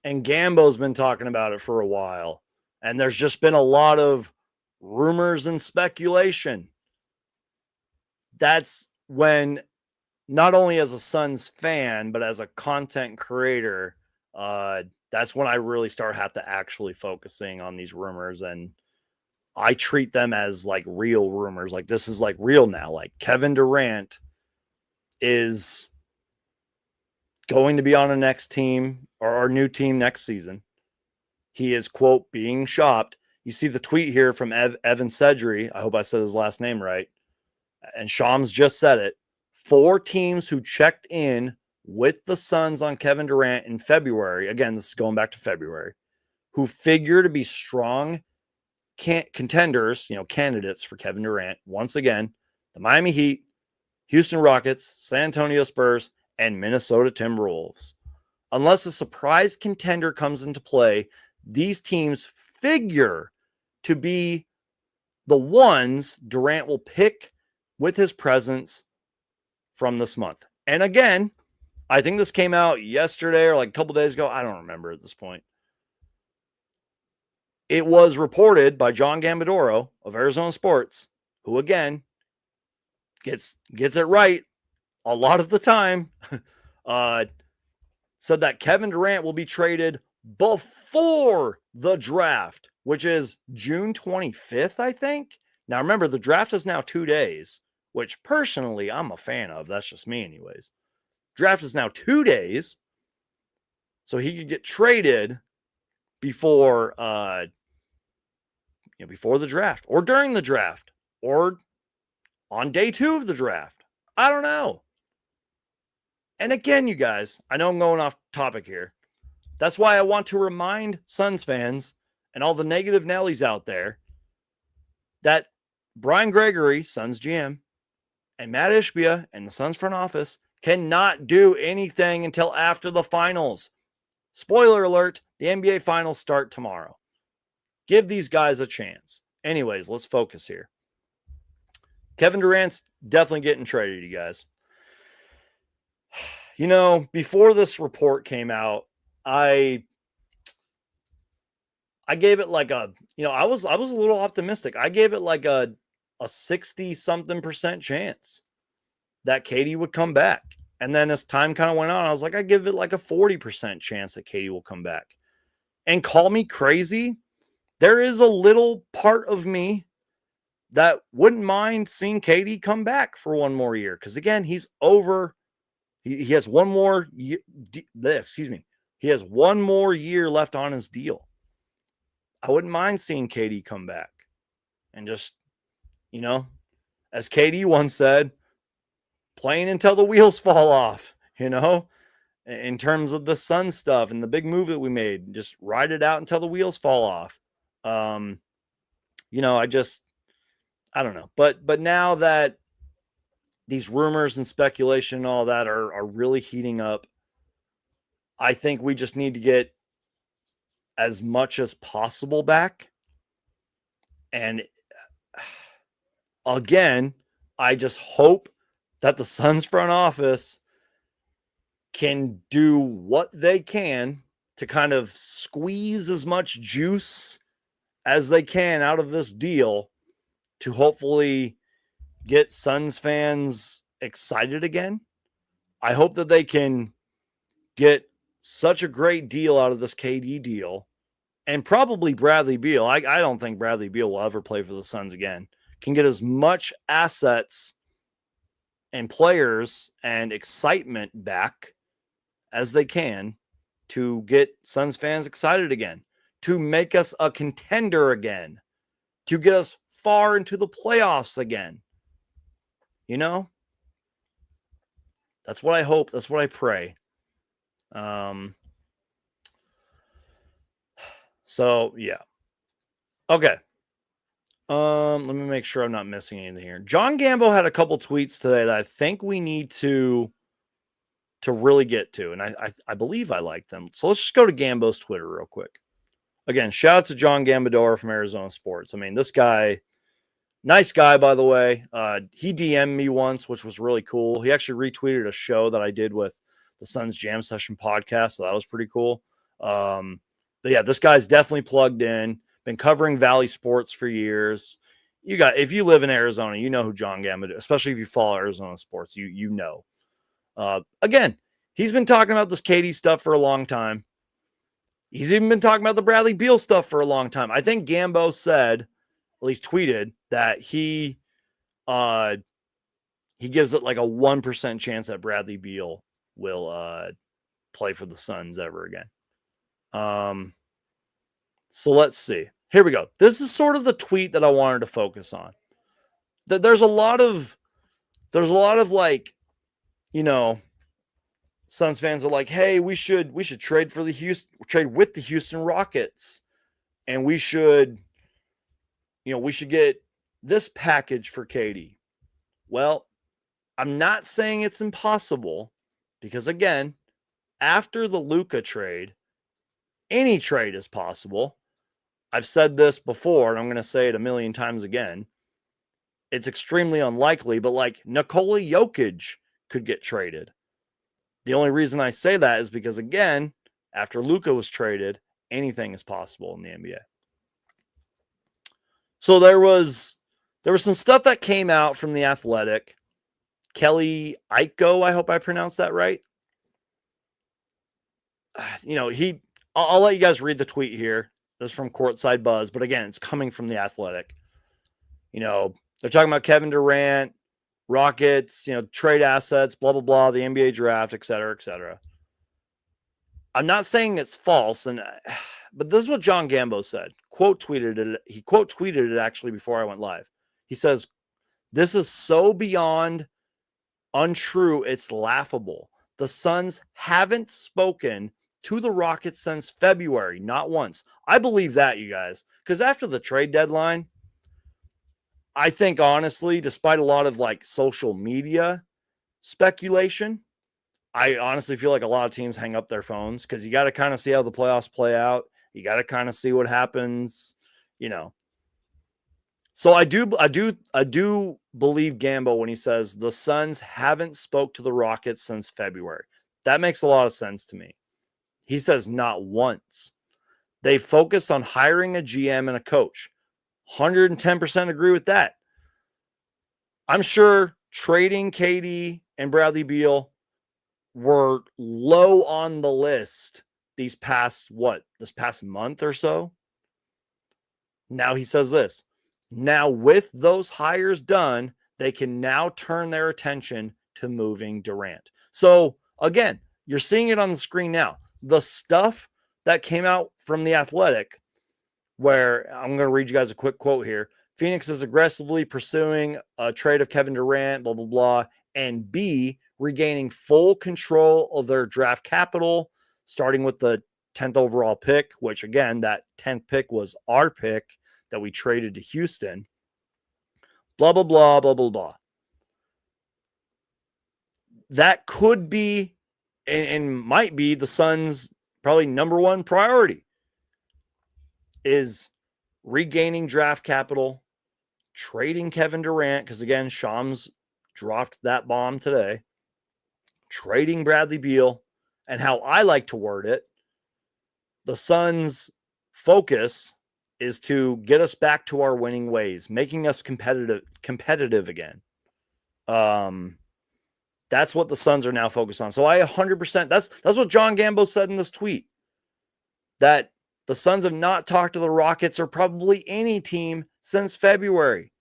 and Gambo's been talking about it for a while, and there's just been a lot of rumors and speculation, that's when, not only as a Suns fan, but as a content creator, that's when I really have to actually focusing on these rumors. And I treat them as like real rumors. Like, this is like real now. Like, Kevin Durant is going to be on a next team, or our new team next season. He is, quote, being shopped. You see the tweet here from Evan Sedri. I hope I said his last name right. And Shams just said it. 4 teams who checked in with the Suns on Kevin Durant in February. Again, this is going back to February. Who figure to be strong contenders, candidates for Kevin Durant. Once again, the Miami Heat, Houston Rockets, San Antonio Spurs, and Minnesota Timberwolves. Unless a surprise contender comes into play, these teams figure to be the ones Durant will pick with his presence from this month. And again, I think this came out yesterday or like a couple days ago. I don't remember at this point. It was reported by John Gambadoro of Arizona Sports, who again gets it right a lot of the time, said that Kevin Durant will be traded before the draft, which is June 25th, I think. Now remember, the draft is now 2 days, which personally I'm a fan of. That's just me anyways. Draft is now 2 days. So he could get traded before before the draft, or during the draft, or on day 2 of the draft. I don't know. And again, you guys, I know I'm going off topic here. That's why I want to remind Suns fans and all the negative Nellies out there that Brian Gregory, Suns GM, and Matt Ishbia and the Suns front office cannot do anything until after the finals. Spoiler alert, the NBA finals start tomorrow. Give these guys a chance. Anyways, let's focus here. Kevin Durant's definitely getting traded, you guys. You know, before this report came out, I gave it like a, I was a little optimistic. I gave it like a 60-something% chance that KD would come back. And then as time kind of went on, I was like, I give it like a 40% chance that KD will come back. And call me crazy, there is a little part of me that wouldn't mind seeing KD come back for one more year. Because again, he's over. He has one more year. He has one more year left on his deal. I wouldn't mind seeing KD come back and just, as KD once said, playing until the wheels fall off, in terms of the Sun stuff and the big move that we made, just ride it out until the wheels fall off. I don't know. But now that these rumors and speculation and all that are really heating up, I think we just need to get as much as possible back. And again, I just hope that the Suns front office can do what they can to kind of squeeze as much juice as they can out of this deal to hopefully get Suns fans excited again. I hope that they can get such a great deal out of this KD deal, and probably Bradley Beal. I don't think Bradley Beal will ever play for the Suns again. Can get as much assets and players and excitement back as they can to get Suns fans excited again, to make us a contender again, to get us far into the playoffs again. That's what I hope. That's what I pray. So yeah. Okay. Let me make sure I'm not missing anything here. John Gambo had a couple tweets today that I think we need to really get to, and I believe I like them. So let's just go to Gambo's Twitter real quick. Again, shout out to John Gambador from Arizona Sports. I mean, this guy, nice guy, by the way. He DM'd me once, which was really cool. He actually retweeted a show that I did with the Suns Jam Session podcast, so that was pretty cool. But yeah, this guy's definitely plugged in. Been covering Valley sports for years. If you live in Arizona, you know who John Gambador, especially if you follow Arizona sports, you know. Again, he's been talking about this KD stuff for a long time. He's even been talking about the Bradley Beal stuff for a long time. I think Gambo said, at least tweeted, that he gives it like a 1% chance that Bradley Beal will play for the Suns ever again. So let's see. Here we go. This is sort of the tweet that I wanted to focus on. There's a lot of like, Suns fans are like, hey, we should trade with the Houston Rockets, and we should get this package for KD. Well, I'm not saying it's impossible, because again, after the Luka trade, any trade is possible. I've said this before, and I'm going to say it a million times again. It's extremely unlikely, but like Nikola Jokic could get traded. The only reason I say that is because, again, after Luka was traded, anything is possible in the NBA. So there was some stuff that came out from The Athletic. Kelly Iko, I hope I pronounced that right. I'll let you guys read the tweet here. This is from Courtside Buzz, but again, it's coming from The Athletic. They're talking about Kevin Durant, Rockets, trade assets, blah, blah, blah, the NBA draft, et cetera, et cetera. I'm not saying it's false, but this is what John Gambo said. He quote tweeted it actually before I went live. He says, "This is so beyond untrue, it's laughable. The Suns haven't spoken to the Rockets since February, not once. I believe that, you guys, because after the trade deadline, I think honestly, despite a lot of like social media speculation, I honestly feel like a lot of teams hang up their phones because you got to kind of see how the playoffs play out. You got to kind of see what happens, you know. So I do believe Gambo when he says the Suns haven't spoke to the Rockets since February. That makes a lot of sense to me. He says not once. They focused on hiring a GM and a coach. 110% agree with that. I'm sure trading KD and Bradley Beal were low on the list this past month or so. Now he says this. Now with those hires done, they can now turn their attention to moving Durant. So again, you're seeing it on the screen now. The stuff that came out from The Athletic, where I'm going to read you guys a quick quote here. Phoenix is aggressively pursuing a trade of Kevin Durant, blah, blah, blah, and B, regaining full control of their draft capital, starting with the 10th overall pick, which again, that 10th pick was our pick that we traded to Houston. Blah, blah, blah, blah, blah, blah. That could be and might be the Suns' probably number one priority is regaining draft capital, trading Kevin Durant, because again, Shams dropped that bomb today, trading Bradley Beal, and how I like to word it, the Suns' focus is to get us back to our winning ways, making us competitive again. That's what the Suns are now focused on. So I 100%, that's what John Gambo said in this tweet, that the Suns have not talked to the Rockets or probably any team since February.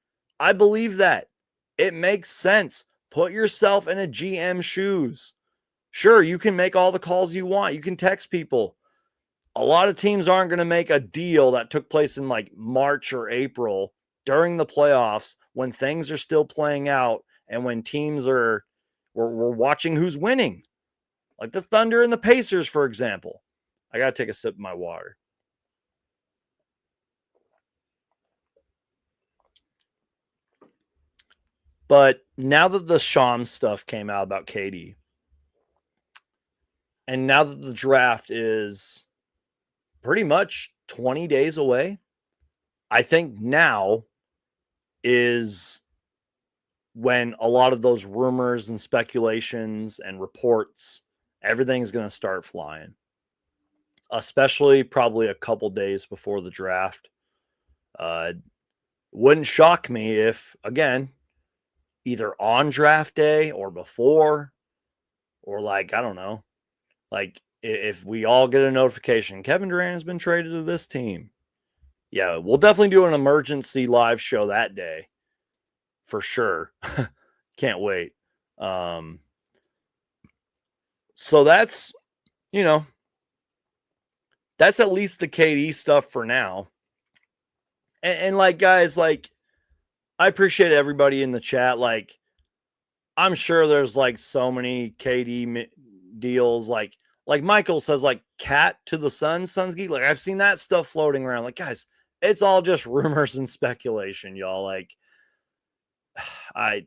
I believe that. It makes sense. Put yourself in a GM shoes. Sure, you can make all the calls you want. You can text people. A lot of teams aren't going to make a deal that took place in like March or April during the playoffs when things are still playing out and when teams are, we're watching who's winning. Like the Thunder and the Pacers, for example. I got to take a sip of my water. But now that the Shams stuff came out about KD, and now that the draft is pretty much 20 days away, I think now is when a lot of those rumors and speculations and reports, everything's going to start flying, especially probably a couple days before the draft. Wouldn't shock me if, again, either on draft day or before, or like, I don't know, like if we all get a notification, Kevin Durant has been traded to this team. Yeah, we'll definitely do an emergency live show that day for sure. Can't wait. So that's, that's at least the KD stuff for now. And like, guys, like, I appreciate everybody in the chat. Like, I'm sure there's like so many KD deals. Like Michael says, like cat to the Suns geek. Like I've seen that stuff floating around. Like, guys, it's all just rumors and speculation, y'all. Like, I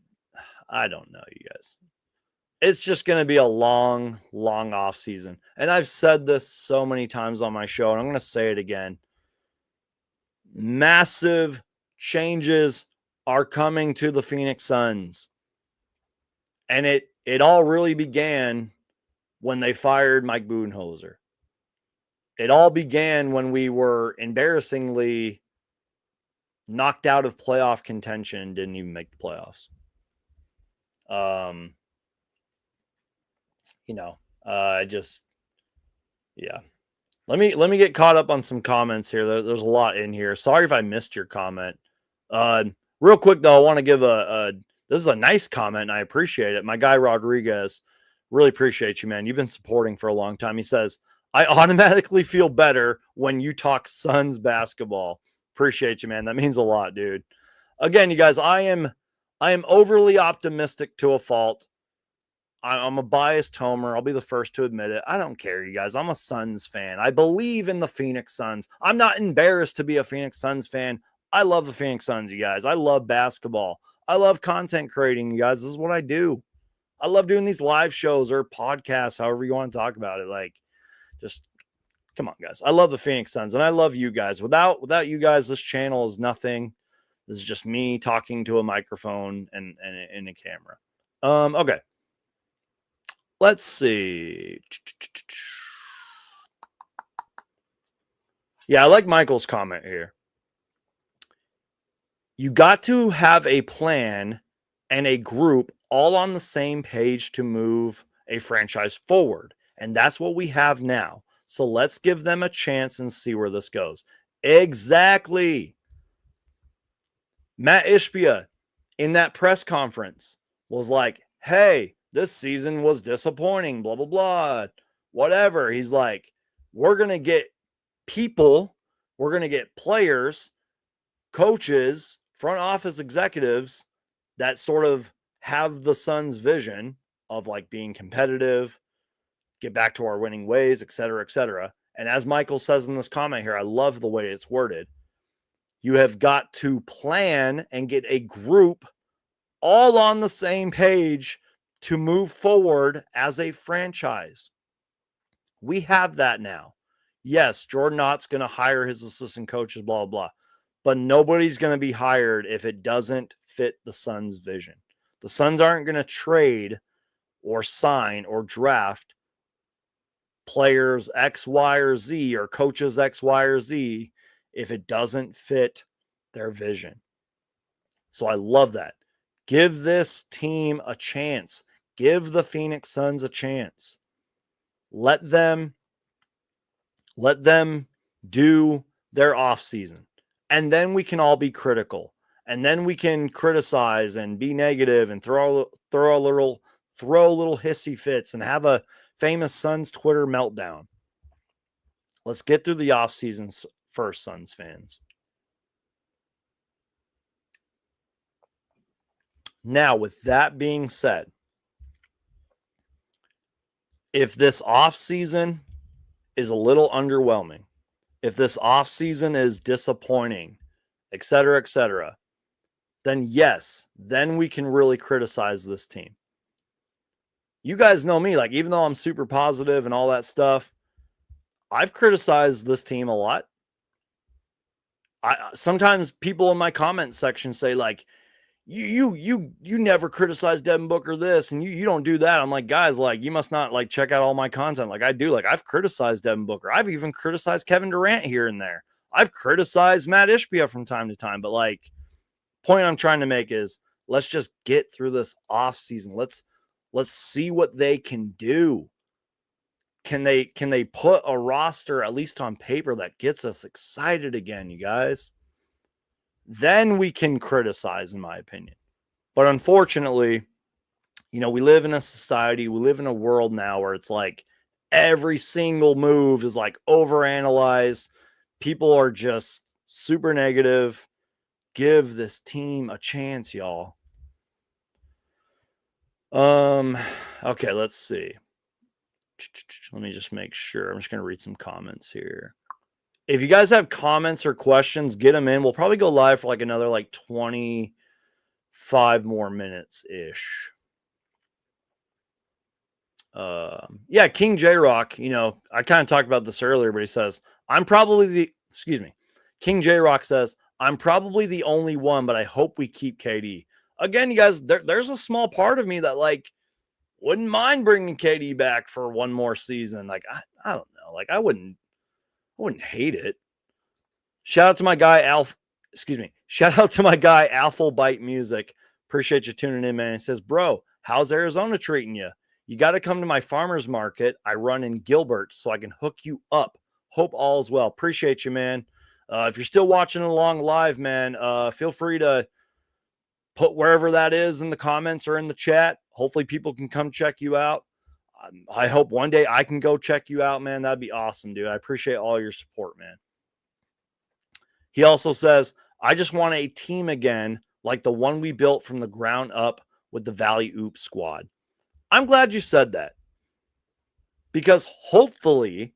don't know, you guys. It's just going to be a long, long off season. And I've said this so many times on my show, and I'm going to say it again. Massive changes are coming to the Phoenix Suns. And it all really began when they fired Mike Budenholzer. It all began when we were embarrassingly knocked out of playoff contention and didn't even make the playoffs. Yeah. Let me get caught up on some comments here. There's a lot in here. Sorry if I missed your comment. Real quick though, I want to give this is a nice comment and I appreciate it. My guy Rodriguez, really appreciate you, man. You've been supporting for a long time. He says, I automatically feel better when you talk Suns basketball. Appreciate you, man. That means a lot, dude. Again, you guys, I am overly optimistic to a fault. I'm a biased homer. I'll be the first to admit it. I don't care, you guys. I'm a Suns fan. I believe in the Phoenix Suns. I'm not embarrassed to be a Phoenix Suns fan. I love the Phoenix Suns, you guys. I love basketball. I love content creating, you guys. This is what I do. I love doing these live shows or podcasts, however you want to talk about it. Like, just come on, guys. I love the Phoenix Suns, and I love you guys. Without you guys, this channel is nothing. This is just me talking to a microphone and a camera. Okay. Let's see. Yeah, I like Michael's comment here. You got to have a plan and a group all on the same page to move a franchise forward. And that's what we have now. So let's give them a chance and see where this goes. Exactly. Matt Ishbia in that press conference was like, hey, this season was disappointing, blah, blah, blah, whatever. He's like, we're going to get people, we're going to get players, coaches, front office executives that sort of have the Suns' vision of like being competitive, get back to our winning ways, et cetera, et cetera. And as Michael says in this comment here, I love the way it's worded. You have got to plan and get a group all on the same page to move forward as a franchise. We have that now. Yes, Jordan Ott's going to hire his assistant coaches, blah, blah, blah. But nobody's going to be hired if it doesn't fit the Suns' vision. The Suns aren't going to trade or sign or draft players X, Y, or Z or coaches X, Y, or Z if it doesn't fit their vision. So I love that. Give this team a chance. Give the Phoenix Suns a chance. Let them do their offseason. And then we can all be critical. And then we can criticize and be negative and throw little hissy fits and have a famous Suns Twitter meltdown. Let's get through the offseason first, Suns fans. Now, with that being said, if this offseason is a little underwhelming, if this offseason is disappointing, et cetera, then yes, then we can really criticize this team. You guys know me, like, even though I'm super positive and all that stuff, I've criticized this team a lot. Sometimes people in my comment section say, like, you never criticize Devin Booker this and you don't do that. I'm like, guys, like, you must not like check out all my content like I do. Like, I've criticized Devin Booker. I've even criticized Kevin Durant here and there. I've criticized Matt Ishbia from time to time. But like, point I'm trying to make is let's just get through this off season. Let's see what they can do. Can they put a roster, at least on paper, that gets us excited again, you guys? Then we can criticize, in my opinion. But unfortunately, you know, we live in a society, we live in a world now where it's like every single move is like overanalyzed. People are just super negative. Give this team a chance, y'all. Okay, let's see. Let me just make sure. I'm just going to read some comments here. If you guys have comments or questions, get them in. We'll probably go live for like another like 25 more minutes ish. Yeah, King J Rock, you know, I kind of talked about this earlier, but he says, King J Rock says, I'm probably the only one, but I hope we keep KD. Again, you guys, there's a small part of me that like wouldn't mind bringing KD back for one more season. Like, I don't know. Like, I wouldn't hate it. Shout out to my guy, Shout out to my guy, Alphabite Music. Appreciate you tuning in, man. He says, bro, how's Arizona treating you? You got to come to my farmer's market. I run in Gilbert so I can hook you up. Hope all is well. Appreciate you, man. If you're still watching along live, man, feel free to put wherever that is in the comments or in the chat. Hopefully people can come check you out. I hope one day I can go check you out, man. That'd be awesome, dude. I appreciate all your support, man. He also says, I just want a team again, like the one we built from the ground up with the Valley Oop squad. I'm glad you said that, because hopefully,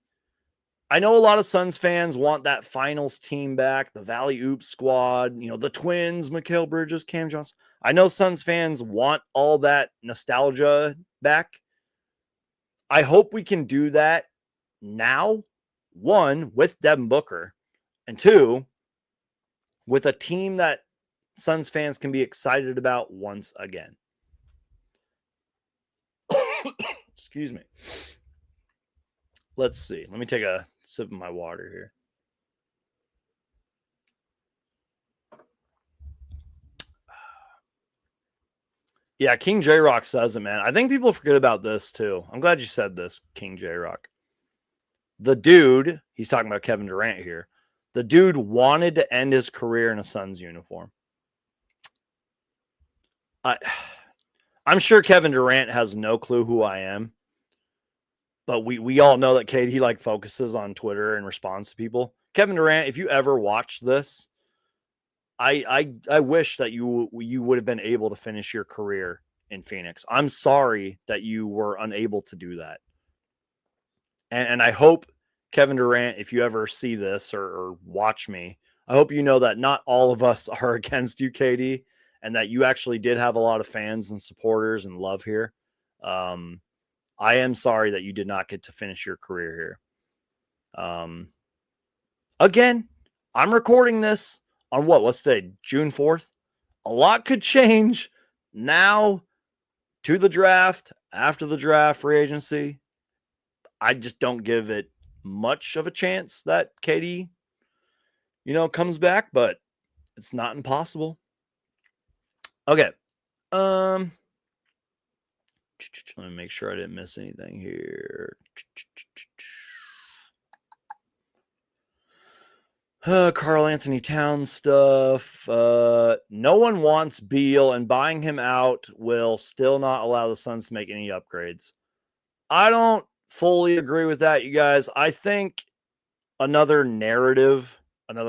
I know a lot of Suns fans want that finals team back, the Valley Oops squad, the twins, Mikal Bridges, Cam Johnson. I know Suns fans want all that nostalgia back. I hope we can do that now, one, with Devin Booker, and two, with a team that Suns fans can be excited about once again. Excuse me. Let's see. Let me take a sip of my water here. Yeah, King J-Rock says it, man. I think people forget about this too. I'm glad you said this, King J-Rock. The dude, he's talking about Kevin Durant here. The dude wanted to end his career in a Suns uniform. I'm sure Kevin Durant has no clue who I am. But we all know that KD focuses on Twitter and responds to people. Kevin Durant, if you ever watch this, I wish that you would have been able to finish your career in Phoenix. I'm sorry that you were unable to do that. And I hope, Kevin Durant, if you ever see this or watch me, I hope you know that not all of us are against you, KD, and that you actually did have a lot of fans and supporters and love here. I am sorry that you did not get to finish your career here. Again, I'm recording this on what's today? June 4th. A lot could change now to the draft, after the draft, free agency. I just don't give it much of a chance that KD, comes back, but it's not impossible. Okay. Let me make sure I didn't miss anything here. Karl Anthony Towns stuff. No one wants Beal, and buying him out will still not allow the Suns to make any upgrades. I don't fully agree with that, you guys. I think another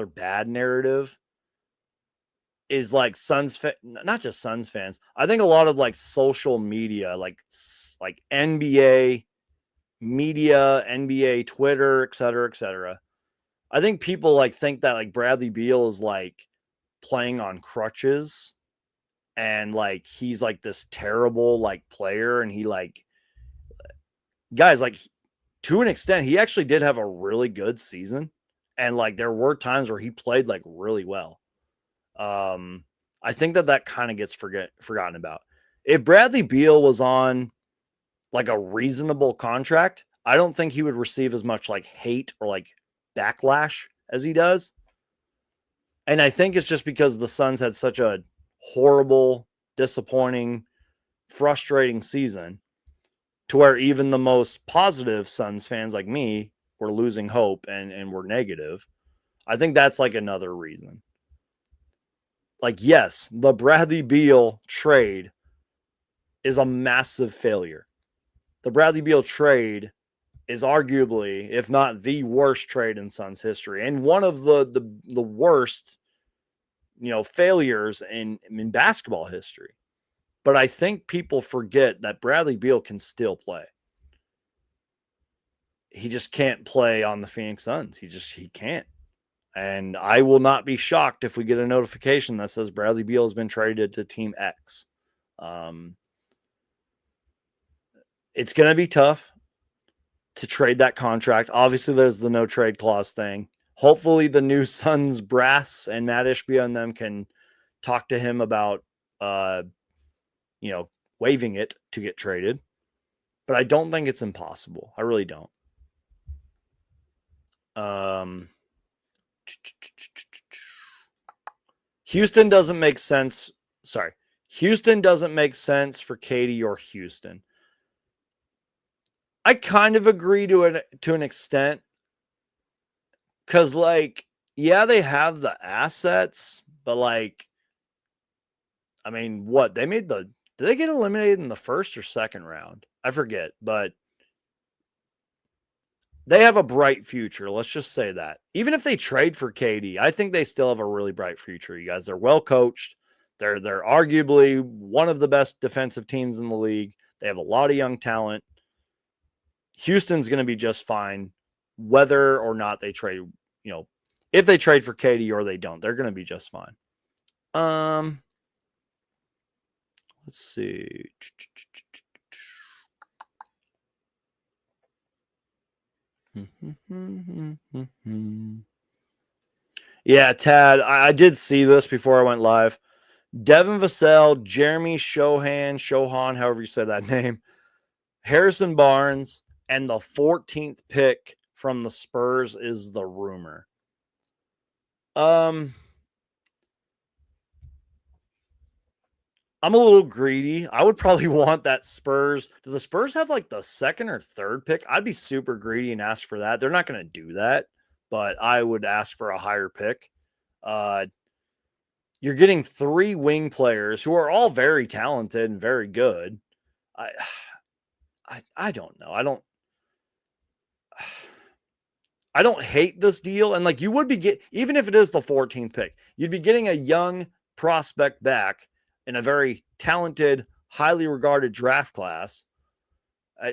bad narrative is not just Suns fans. I think a lot of social media, like NBA media, NBA Twitter, et cetera. I think people think that Bradley Beal is playing on crutches and he's this terrible player, and he guys, to an extent he actually did have a really good season, and there were times where he played really well. I think that kind of gets forgotten about. If Bradley Beal was on a reasonable contract, I don't think he would receive as much hate or backlash as he does. And I think it's just because the Suns had such a horrible, disappointing, frustrating season to where even the most positive Suns fans like me were losing hope and were negative. I think that's another reason. Yes, the Bradley Beal trade is a massive failure. The Bradley Beal trade is arguably, if not the worst trade in Suns history, and one of the worst, failures in basketball history. But I think people forget that Bradley Beal can still play. He just can't play on the Phoenix Suns. He can't. And I will not be shocked if we get a notification that says Bradley Beal has been traded to Team X. It's going to be tough to trade that contract. Obviously, there's the no trade clause thing. Hopefully, the new Suns brass and Matt Ishbia and them can talk to him about, waiving it to get traded. But I don't think it's impossible. I really don't. Houston doesn't make sense. Sorry. Houston doesn't make sense for KD or Houston. I kind of agree to an extent. Because, yeah, they have the assets, but, what? Did they get eliminated in the first or second round? I forget, but they have a bright future. Let's just say that. Even if they trade for KD, I think they still have a really bright future, you guys. They're well coached. They're arguably one of the best defensive teams in the league. They have a lot of young talent. Houston's going to be just fine, whether or not they trade, if they trade for KD or they don't, they're going to be just fine. Let's see. Yeah, Tad, I did see this before I went live. Devin Vassell, Jeremy Shohan, however you say that name, Harrison Barnes, and the 14th pick from the Spurs is the rumor. I'm a little greedy. I would probably want that Spurs. Do the Spurs have like the second or third pick? I'd be super greedy and ask for that. They're not going to do that, but I would ask for a higher pick. You're getting 3 wing players who are all very talented and very good. I don't know. I don't hate this deal. And like you would be even if it is the 14th pick, you'd be getting a young prospect back in a very talented, highly regarded draft class.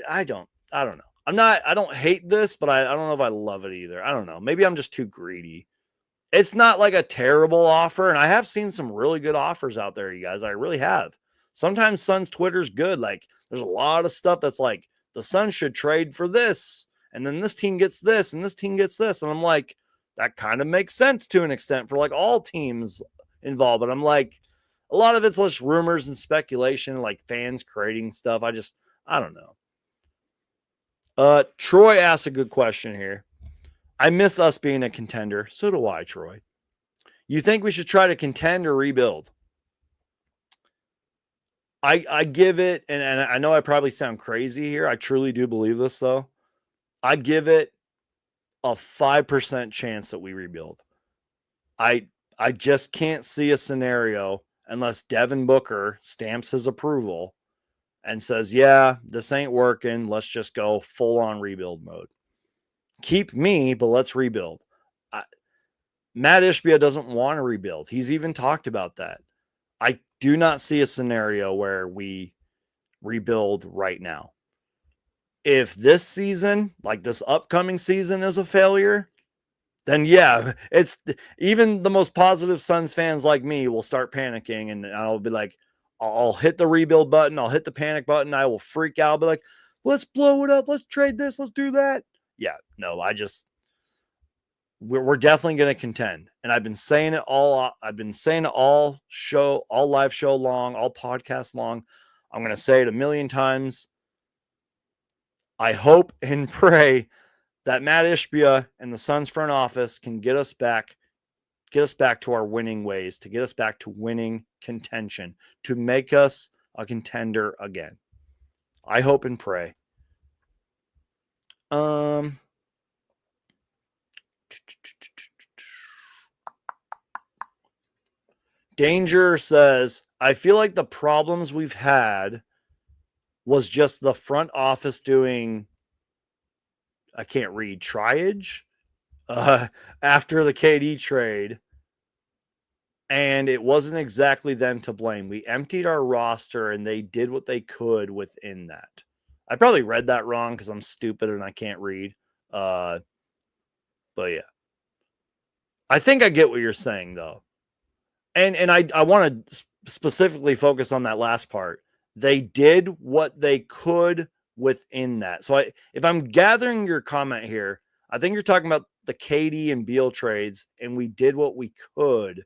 I don't know. I don't hate this, but I don't know if I love it either. I don't know. Maybe I'm just too greedy. It's not like a terrible offer. And I have seen some really good offers out there, you guys. I really have. Sometimes Suns Twitter's good. Like there's a lot of stuff that's like the Suns should trade for this. And then this team gets this and this team gets this. And I'm like, that kind of makes sense to an extent for like all teams involved. But I'm like, a lot of it's just rumors and speculation, like fans creating stuff. I don't know. Troy asked a good question here. I miss us being a contender. So do I, Troy. You think we should try to contend or rebuild? I give it, and I know I probably sound crazy here. I truly do believe this, though. I give it a 5% chance that we rebuild. I just can't see a scenario unless Devin Booker stamps his approval and says, yeah, this ain't working. Let's just go full on rebuild mode. Keep me, but let's rebuild. Matt Ishbia doesn't want to rebuild. He's even talked about that. I do not see a scenario where we rebuild right now. If this season, like this upcoming season, is a failure, then yeah, it's even the most positive Suns fans like me will start panicking, and I'll be like, I'll hit the rebuild button, I'll hit the panic button, I will freak out, I'll be like, let's blow it up, let's trade this, let's do that. Yeah, no, we're definitely going to contend, and I've been saying it all. I've been saying it all live show long, all podcast long. I'm going to say it a million times. I hope and pray that Matt Ishbia and the Suns front office can get us back to our winning ways, to get us back to winning contention, to make us a contender again. I hope and pray. Danger says, I feel like the problems we've had was just the front office doing, I can't read, triage after the KD trade. And it wasn't exactly them to blame. We emptied our roster and they did what they could within that. I probably read that wrong because I'm stupid and I can't read. But yeah. I think I get what you're saying, though. And I want to specifically focus on that last part. They did what they could within that. So if I'm gathering your comment here, I think you're talking about the KD and Beal trades, and we did what we could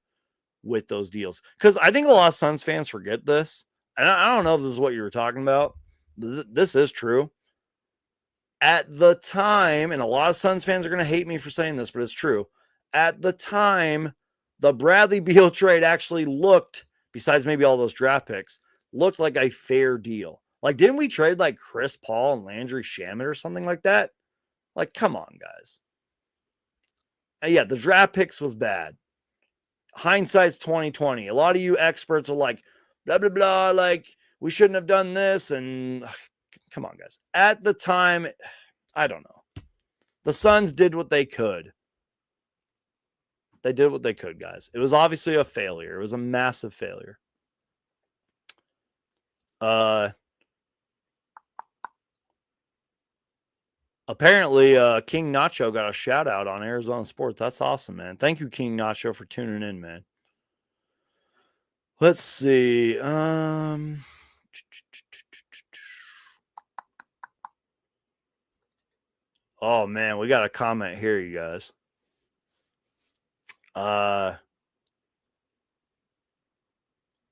with those deals. Because I think a lot of Suns fans forget this. And I don't know if this is what you were talking about. This is true. At the time, and a lot of Suns fans are going to hate me for saying this, but it's true. At the time, the Bradley Beal trade actually looked, besides maybe all those draft picks, looked like a fair deal. Like, didn't we trade like Chris Paul and Landry Shamet or something like that? Like, come on, guys. And yeah, the draft picks was bad. Hindsight's 2020. A lot of you experts are like, blah, blah, blah, like, we shouldn't have done this. And come on, guys. At the time, I don't know. The Suns did what they could. They did what they could, guys. It was obviously a failure. It was a massive failure. Apparently, King Nacho got a shout out on Arizona Sports. That's awesome, man. Thank you, King Nacho, for tuning in, man. Let's see. Oh man, we got a comment here, you guys.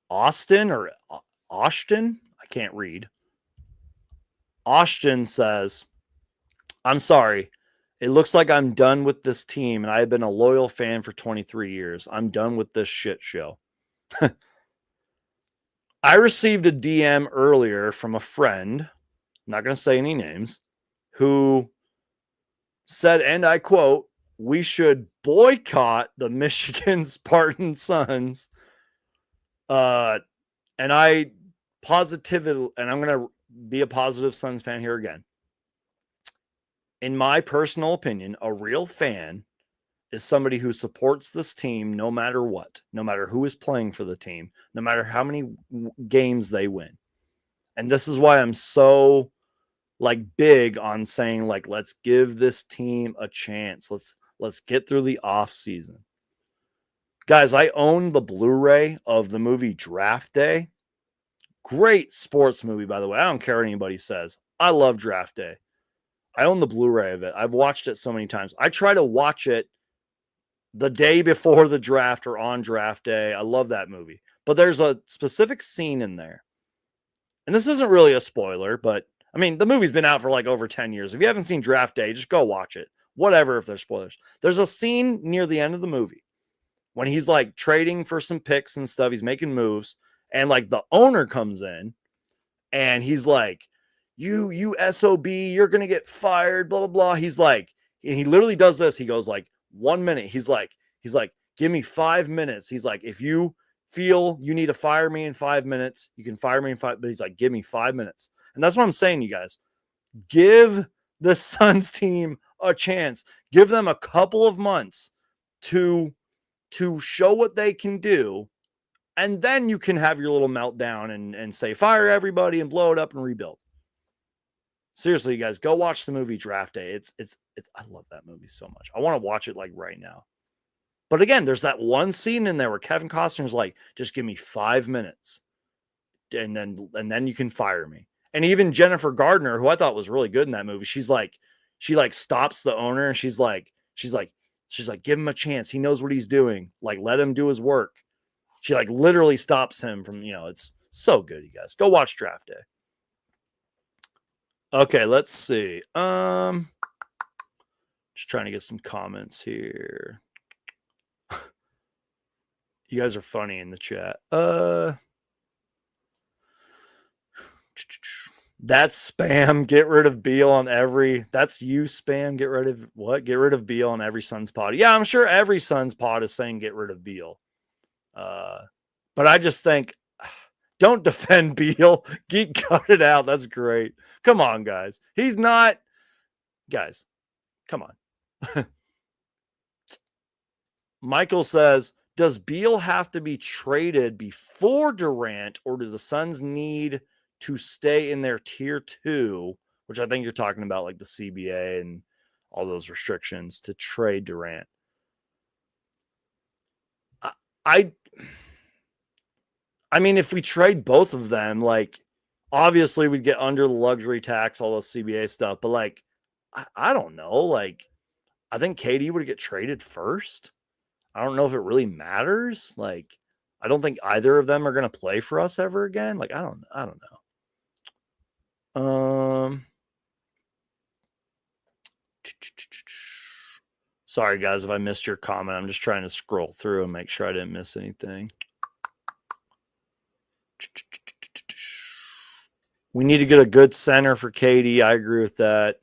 Austin or Austin? I can't read. Austin says, I'm sorry. It looks like I'm done with this team, and I have been a loyal fan for 23 years. I'm done with this shit show. I received a DM earlier from a friend, I'm not going to say any names, who said, and I quote, we should boycott the Michigan Spartan Suns. And I positively, and I'm going to be a positive Suns fan here again. In my personal opinion, a real fan is somebody who supports this team no matter what, no matter who is playing for the team, no matter how many games they win. And this is why I'm so big on saying let's give this team a chance. Let's get through the off season. Guys, I own the Blu-ray of the movie Draft Day. Great sports movie, by the way. I don't care what anybody says. I love Draft Day. I own the Blu-ray of it. I've watched it so many times. I try to watch it the day before the draft or on draft day. I love that movie. But there's a specific scene in there. And this isn't really a spoiler, but I mean, the movie's been out for over 10 years. If you haven't seen Draft Day, just go watch it. Whatever if there's spoilers. There's a scene near the end of the movie when he's trading for some picks and stuff. He's making moves. And the owner comes in and he's like, you SOB, you're going to get fired, blah, blah, blah. He's like, and he literally does this. He goes 1 minute. He's like, give me 5 minutes. He's like, if you feel you need to fire me in 5 minutes, you can fire me in 5, but he's like, give me 5 minutes. And that's what I'm saying, you guys. Give the Suns team a chance. Give them a couple of months to show what they can do. And then you can have your little meltdown and say, fire everybody and blow it up and rebuild. Seriously, you guys, go watch the movie Draft Day. It's I love that movie so much. I want to watch it right now. But again, there's that one scene in there where Kevin Costner's like, just give me 5 minutes. And then you can fire me. And even Jennifer Gardner, who I thought was really good in that movie, she stops the owner and she's like, give him a chance. He knows what he's doing. Let him do his work. She literally stops him from, it's so good, you guys. Go watch Draft Day. Okay, let's see. Just trying to get some comments here. You guys are funny in the chat. That's spam. Get rid of Beal on every. That's you spam. Get rid of what? Get rid of Beal on every Suns pod. Yeah, I'm sure every Suns pod is saying get rid of Beal. But I just think, don't defend Beal. Cut it out. That's great. Come on, guys. He's not. Guys, come on. Michael says, does Beal have to be traded before Durant, or do the Suns need to stay in their tier 2, which I think you're talking about the CBA and all those restrictions to trade Durant? I mean, if we trade both of them, obviously we'd get under the luxury tax, all the CBA stuff, but I don't know. I think KD would get traded first. I don't know if it really matters. I don't think either of them are going to play for us ever again. I don't know. Sorry guys, if I missed your comment. I'm just trying to scroll through and make sure I didn't miss anything. We need to get a good center for KD. I agree with that.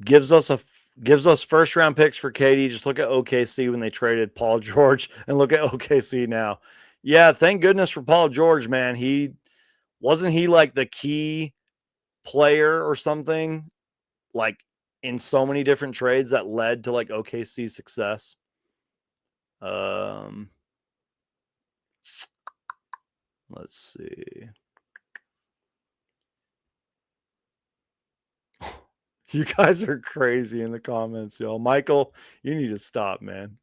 Gives us first round picks for KD. Just look at OKC when they traded Paul George and look at OKC now. Yeah, thank goodness for Paul George, man. He wasn't the key player or something in so many different trades that led to OKC success. Let's see. You guys are crazy in the comments, y'all. Michael, you need to stop, man.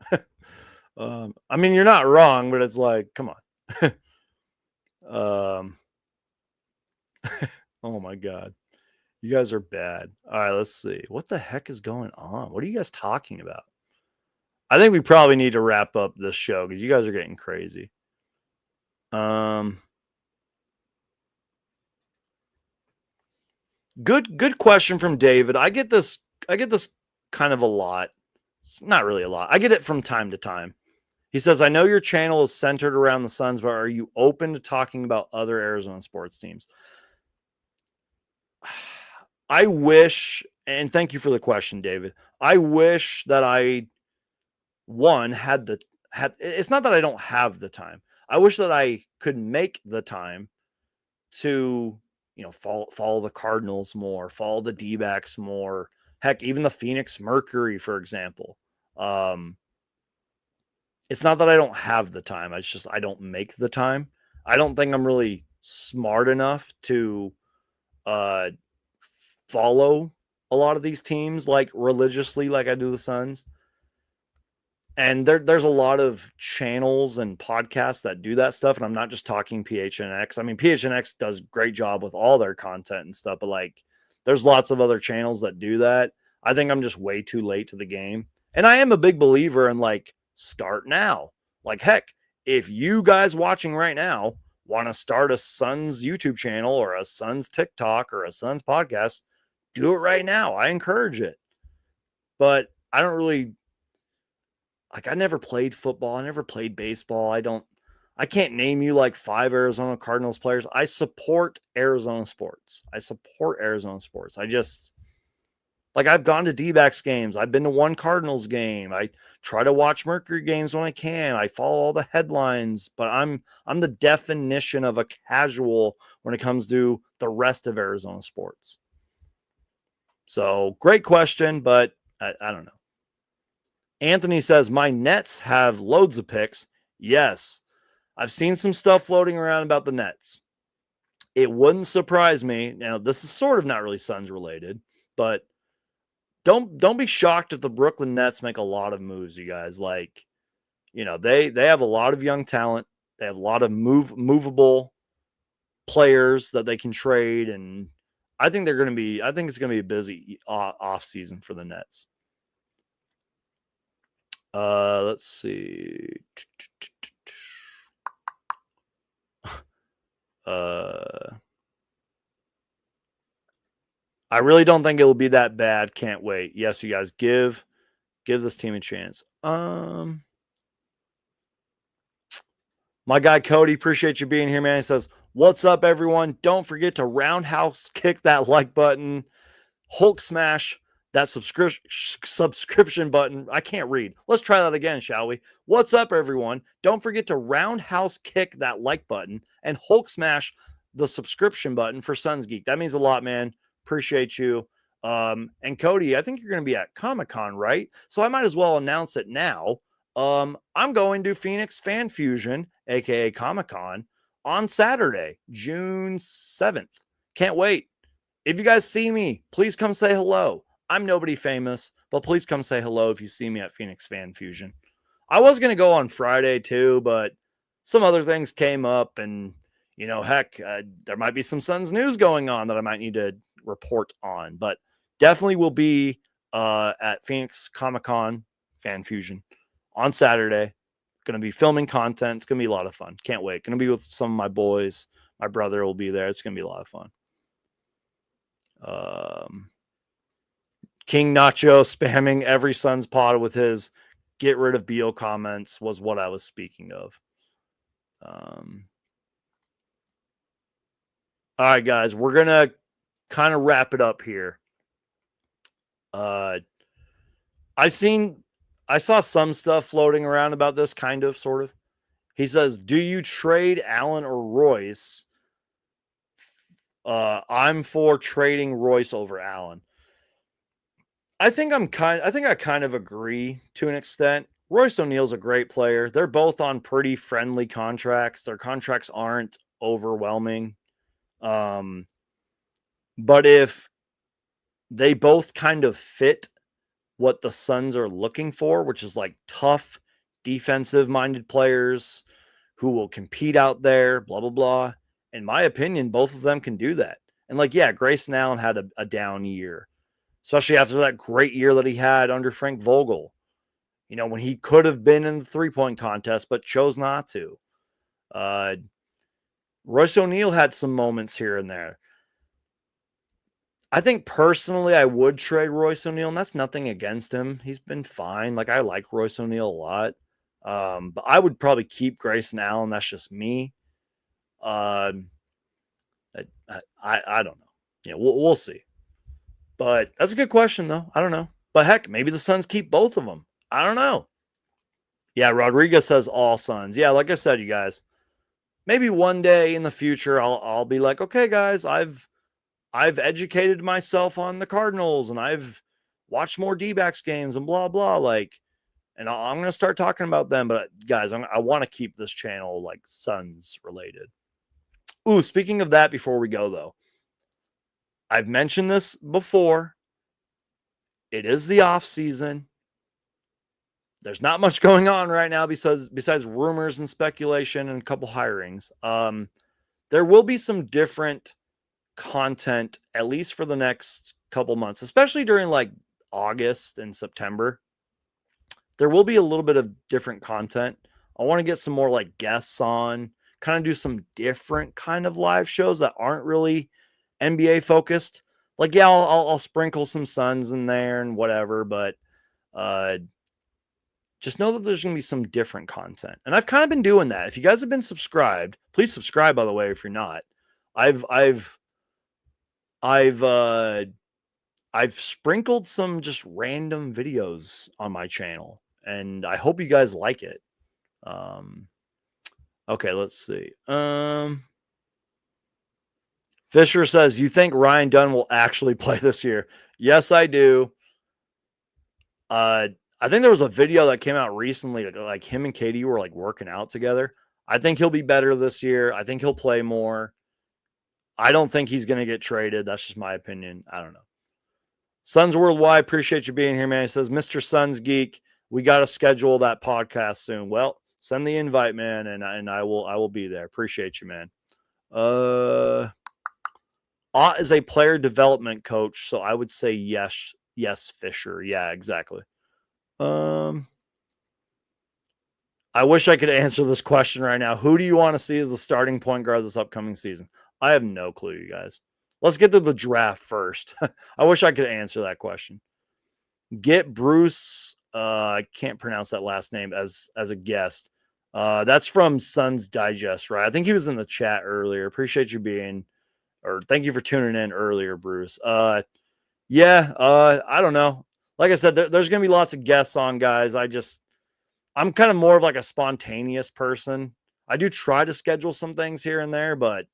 I mean, you're not wrong, but it's like, come on. Oh my God. You guys are bad. All right, let's see. What the heck is going on? What are you guys talking about? I think we probably need to wrap up this show because you guys are getting crazy. Good question from David. I get this kind of a lot. It's not really a lot. I get it from time to time. He says, I know your channel is centered around the Suns, but are you open to talking about other Arizona sports teams? I wish, and thank you for the question, David. I wish that I it's not that I don't have the time. I wish that I could make the time to, follow the Cardinals more, follow the D-backs more. Heck, even the Phoenix Mercury, for example. It's not that I don't have the time. It's just I don't make the time. I don't think I'm really smart enough to follow a lot of these teams like religiously like I do the Suns. And there's a lot of channels and podcasts that do that stuff. And I'm not just talking PHNX. I mean, PHNX does a great job with all their content and stuff, but like there's lots of other channels that do that. I think I'm just way too late to the game. And I am a big believer in like start now. Like, heck, if you guys watching right now want to start a Suns YouTube channel or a Suns TikTok or a Suns podcast, do it right now. I encourage it. But I don't really, like, I never played football. I never played baseball. I can't name you like 5 Arizona Cardinals players. I support Arizona sports. I just, like, I've gone to D-backs games. I've been to one Cardinals game. I try to watch Mercury games when I can. I follow all the headlines, but I'm the definition of a casual when it comes to the rest of Arizona sports. So great question, but I don't know. Anthony says, my Nets have loads of picks. Yes, I've seen some stuff floating around about the Nets. It wouldn't surprise me. Now, this is sort of not really Suns related, but don't be shocked if the Brooklyn Nets make a lot of moves, you guys. Like, they have a lot of young talent. They have a lot of movable players that they can trade, and I think it's going to be a busy off season for the Nets. Let's see. I really don't think it will be that bad. Can't wait. Yes, you guys give this team a chance. My guy Cody, appreciate you being here, man. He says, "What's up, everyone? Don't forget to roundhouse kick that like button, Hulk smash that subscription button." I can't read. Let's try that again, shall we? What's up, everyone? Don't forget to roundhouse kick that like button and Hulk smash the subscription button for Suns Geek. That means a lot, man. Appreciate you. And Cody, I think you're going to be at Comic-Con, right? So I might as well announce it now. I'm going to Phoenix Fan Fusion, aka Comic-Con, on Saturday, June 7th. Can't wait. If you guys see me, please come say hello. I'm nobody famous, but please come say hello if you see me at Phoenix Fan Fusion. I was going to go on Friday too, but some other things came up, and heck, there might be some Suns news going on that I might need to report on, but definitely will be at Phoenix Comic-Con Fan Fusion on Saturday. Going to be filming content. It's going to be a lot of fun. Can't wait. Going to be with some of my boys. My brother will be there. It's going to be a lot of fun. King Nacho spamming every Suns pod with his get rid of Beal comments was what I was speaking of. All right, guys, we're going to kind of wrap it up here. I saw some stuff floating around about this kind of, sort of. He says, do you trade Allen or Royce? I'm for trading Royce over Allen. I think I kind of agree to an extent. Royce O'Neal's a great player. They're both on pretty friendly contracts. Their contracts aren't overwhelming. But if they both kind of fit what the Suns are looking for, which is like tough, defensive-minded players who will compete out there, blah, blah, blah. In my opinion, both of them can do that. And like, yeah, Grayson Allen had a down year, especially after that great year that he had under Frank Vogel. You know, when he could have been in the three-point contest, but chose not to. Royce O'Neal had some moments here and there. I think personally I would trade Royce O'Neal, and that's nothing against him. He's been fine. Like, I like Royce O'Neal a lot. But I would probably keep Grayson Allen. That's just me. I don't know. Yeah, we'll see. But that's a good question, though. I don't know. But heck, maybe the Suns keep both of them. I don't know. Yeah, Rodriguez says all Suns. Yeah, like I said, you guys, maybe one day in the future I'll be like, okay, guys, I've educated myself on the Cardinals and I've watched more D-backs games and blah blah. Like, and I'm gonna start talking about them. But guys, I want to keep this channel like Suns related. Ooh, speaking of that, before we go though, I've mentioned this before. It is the off season. There's not much going on right now besides rumors and speculation and a couple hirings. There will be some different content, at least for the next couple months, especially during like August and September. There will be a little bit of different content. I want to get some more like guests on, kind of do some different kind of live shows that aren't really NBA focused. Like, yeah, I'll sprinkle some Suns in there and whatever, but just know that there's going to be some different content. And I've kind of been doing that. If you guys have been subscribed, please subscribe, by the way, if you're not. I've sprinkled some just random videos on my channel, and I hope you guys like it. Okay, let's see. Fisher says, you think Ryan Dunn will actually play this year? Yes, I do. I think there was a video that came out recently, like him and KD were like working out together. I think he'll be better this year. I think he'll play more. I don't think he's going to get traded. That's just my opinion. I don't know. Suns Worldwide, appreciate you being here, man. He says, Mr. Suns Geek, we got to schedule that podcast soon. Well, send the invite, man, and I will be there. Appreciate you, man. Ott is a player development coach, so I would say yes, Fisher. Yeah, exactly. I wish I could answer this question right now. Who do you want to see as the starting point guard this upcoming season? I have no clue, you guys. Let's get to the draft first. I wish I could answer that question. Get Bruce, I can't pronounce that last name, as a guest. That's from Suns Digest, right? I think he was in the chat earlier. Appreciate you being, or thank you for tuning in earlier, Bruce. I don't know. Like I said, there's going to be lots of guests on, guys. I'm kind of more of like a spontaneous person. I do try to schedule some things here and there, but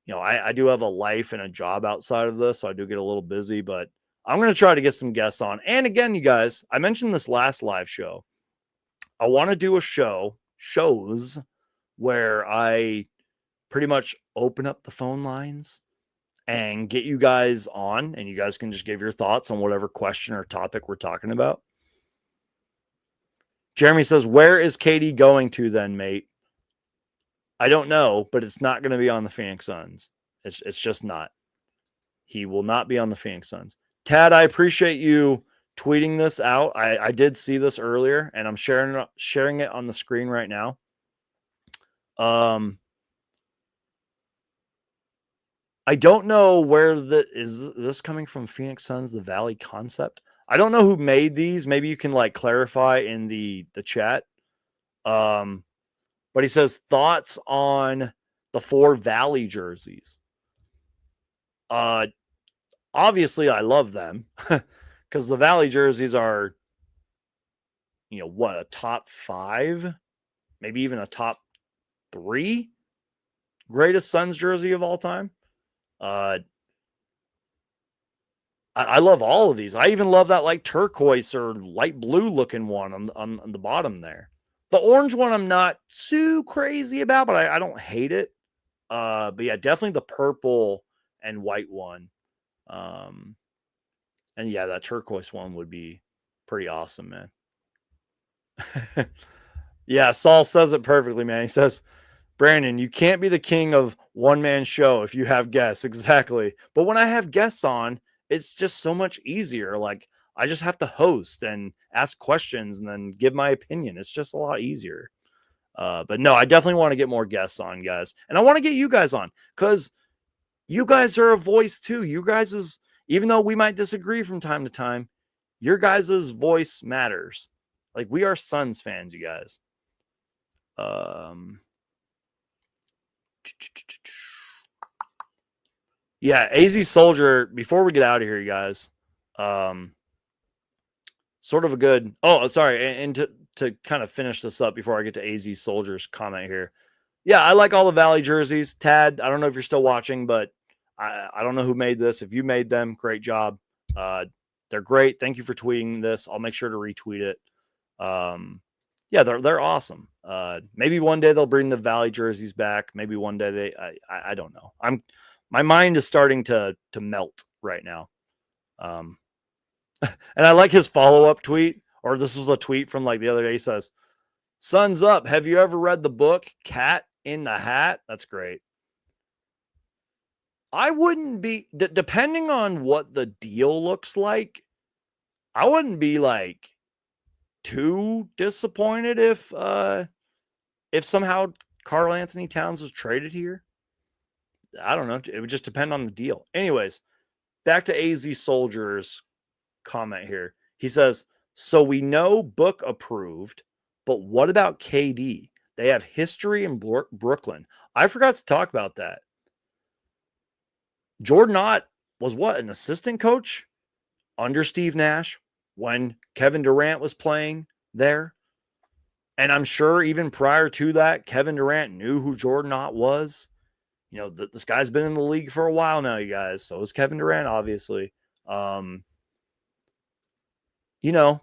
you know, I do have a life and a job outside of this, so I do get a little busy, but I'm going to try to get some guests on. And again, you guys, I mentioned this last live show. I want to do shows where I pretty much open up the phone lines and get you guys on, and you guys can just give your thoughts on whatever question or topic we're talking about. Jeremy says, where is KD going to then, mate? I don't know, but it's not going to be on the Phoenix Suns. It's just not. He will not be on the Phoenix Suns. Tad, I appreciate you tweeting this out. I did see this earlier, and I'm sharing it on the screen right now. I don't know where is this coming from. Phoenix Suns, the Valley concept. I don't know who made these. Maybe you can like clarify in the chat. But he says thoughts on the 4 Valley jerseys. Obviously I love them because the Valley jerseys are, you know, what, a top 5, maybe even a top 3 greatest Suns jersey of all time. I love all of these. I even love that like turquoise or light blue looking one on the bottom there. The orange one I'm not too crazy about, but I don't hate it. But yeah, definitely the purple and white one. And yeah, that turquoise one would be pretty awesome, man. Yeah, Saul says it perfectly, man. He says, Brandon, you can't be the king of one man show if you have guests. Exactly. But when I have guests on, it's just so much easier. Like I just have to host and ask questions and then give my opinion. It's just a lot easier. But no, I definitely want to get more guests on, guys. And I want to get you guys on because you guys are a voice too. You guys is, even though we might disagree from time to time, your guys' voice matters. Like we are Suns fans, you guys. Yeah, AZ Soldier, before we get out of here, you guys, sort of a good, oh, sorry. And to kind of finish this up before I get to AZ Soldier's comment here. Yeah, I like all the Valley jerseys. Tad, I don't know if you're still watching, but I don't know who made this. If you made them, great job. They're great. Thank you for tweeting this. I'll make sure to retweet it. Yeah, they're awesome. Maybe one day they'll bring the Valley jerseys back. Maybe one day I don't know. My mind is starting to melt right now. And I like his follow-up tweet, or this was a tweet from like the other day. He says, "Sun's up. Have you ever read the book Cat in the Hat?" That's great. I wouldn't be, depending on what the deal looks like, I wouldn't be like too disappointed if somehow Karl Anthony Towns was traded here. I don't know. It would just depend on the deal. Anyways, back to AZ Soldier's comment here. He says, so we know Book approved, but what about KD? They have history in Brooklyn. I forgot to talk about that. Jordan Ott was what? An assistant coach under Steve Nash when Kevin Durant was playing there. And I'm sure even prior to that, Kevin Durant knew who Jordan Ott was. You know, this guy's been in the league for a while now, you guys. So is Kevin Durant, obviously. You know,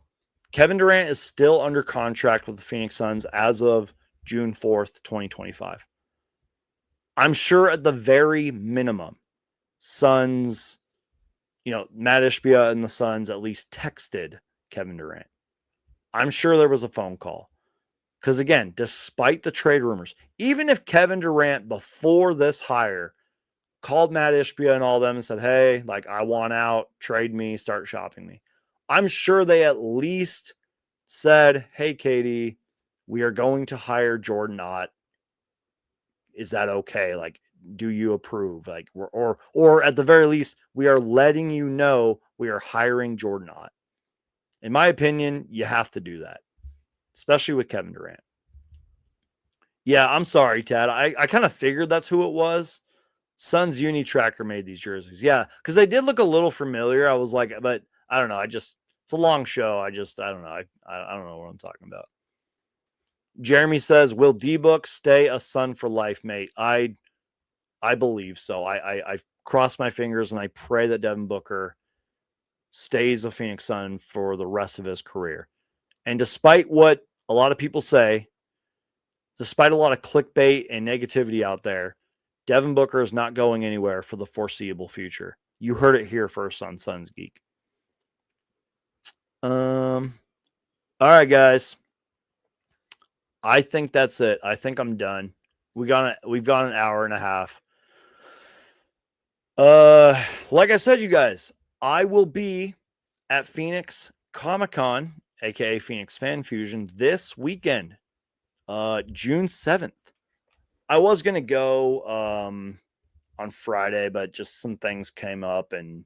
Kevin Durant is still under contract with the Phoenix Suns as of June 4th, 2025. I'm sure at the very minimum, Suns, you know, Matt Ishbia and the Suns at least texted Kevin Durant. I'm sure there was a phone call. Because again, despite the trade rumors, even if Kevin Durant before this hire called Matt Ishbia and all them and said, hey, like I want out, trade me, start shopping me, I'm sure they at least said, hey, Katie, we are going to hire Jordan Ott. Is that okay? Like, do you approve? Like, or at the very least, we are letting you know we are hiring Jordan Ott. In my opinion, you have to do that, especially with Kevin Durant. Yeah, I'm sorry, Tad. I kind of figured that's who it was. Suns Uni Tracker made these jerseys. Yeah, because they did look a little familiar. I was like, but I don't know. It's a long show. I don't know. I don't know what I'm talking about. Jeremy says, will D-Book stay a Sun for life, mate? I believe so. I cross my fingers and I pray that Devin Booker stays a Phoenix Sun for the rest of his career. And despite what a lot of people say, despite a lot of clickbait and negativity out there, Devin Booker is not going anywhere for the foreseeable future. You heard it here first on Suns Geek. All right, guys. I think that's it. I think I'm done. We've got an hour and a half. Like I said, you guys, I will be at Phoenix Comic-Con, aka Phoenix Fan Fusion, this weekend, June 7th. I was gonna go on Friday, but just some things came up, and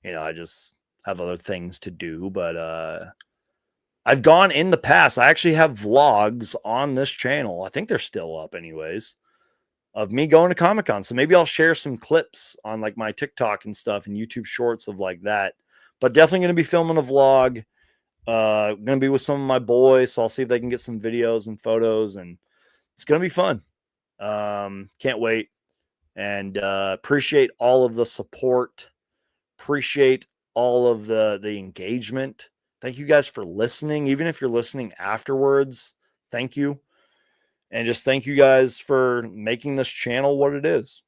you know, I just have other things to do. But I've gone in the past. I actually have vlogs on this channel. I think they're still up, anyways, of me going to Comic-Con. So maybe I'll share some clips on like my TikTok and stuff and YouTube shorts of like that. But definitely going to be filming a vlog. Going to be with some of my boys, so I'll see if they can get some videos and photos, and it's going to be fun. Can't wait. And appreciate all of the support. Appreciate all of the engagement. Thank you guys for listening. Even if you're listening afterwards, thank you. And just thank you guys for making this channel what it is.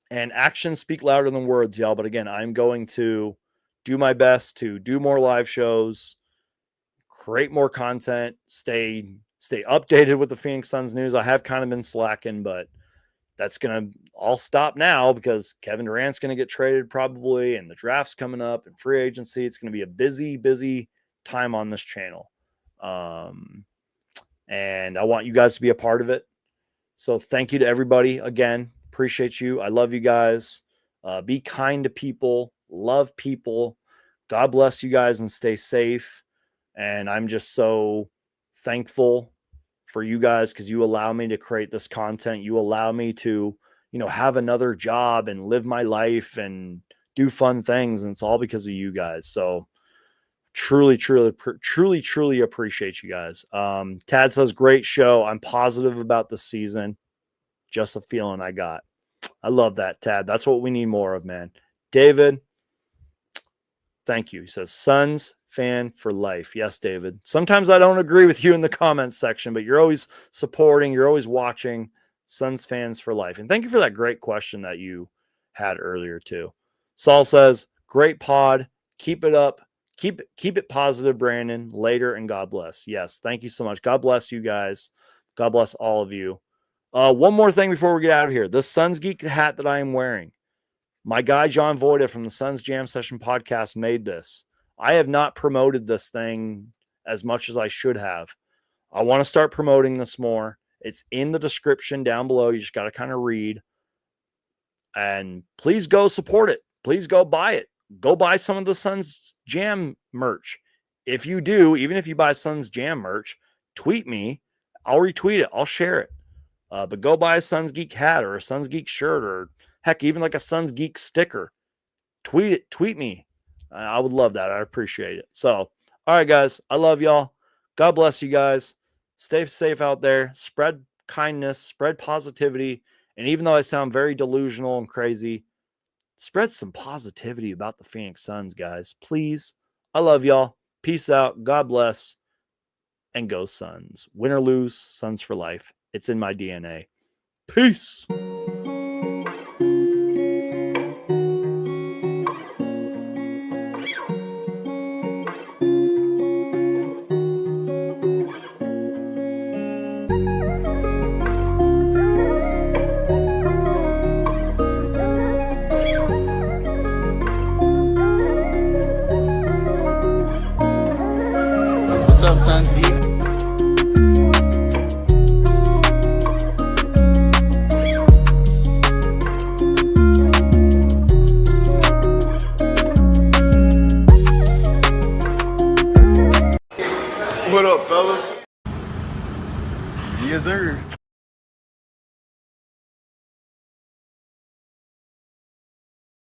And actions speak louder than words, y'all. But again, I'm going to do my best to do more live shows, create more content, stay updated with the Phoenix Suns news. I have kind of been slacking, but that's going to all stop now because Kevin Durant's going to get traded probably, and the draft's coming up and free agency. It's going to be a busy time on this channel. And I want you guys to be a part of it. So thank you to everybody. Again, appreciate you. I love you guys. Be kind to people. Love people. God bless you guys and stay safe. And I'm just so thankful for you guys because you allow me to create this content. You allow me to, have another job and live my life and do fun things. And it's all because of you guys. So truly appreciate you guys. Tad says, great show. I'm positive about the season. Just a feeling I got. I love that, Tad. That's what we need more of, man. David, thank you. He says, Suns fan for life. Yes, David. Sometimes I don't agree with you in the comments section, but you're always supporting. You're always watching. Suns fans for life. And thank you for that great question that you had earlier too. Saul says, great pod. Keep it up. Keep it positive, Brandon. Later, and God bless. Yes, thank you so much. God bless you guys. God bless all of you. One more thing before we get out of here. The Suns Geek hat that I am wearing, my guy John Voida from the Suns Jam Session podcast made this. I have not promoted this thing as much as I should have. I want to start promoting this more. It's in the description down below. You just got to kind of read. And please go support it. Please go buy it. Go buy some of the Suns Jam merch. If you do, even if you buy Suns Jam merch, tweet me. I'll retweet it. I'll share it. But go buy a Suns Geek hat or a Suns Geek shirt or heck, even like a Suns Geek sticker. Tweet it. Tweet me. I would love that. I appreciate it. So, all right, guys. I love y'all. God bless you guys. Stay safe out there. Spread kindness. Spread positivity. And even though I sound very delusional and crazy, spread some positivity about the Phoenix Suns, guys. Please. I love y'all. Peace out. God bless. And go Suns. Win or lose, Suns for life. It's in my DNA. Peace. What's up, Suns Geek? What up, fellas? Yes, sir.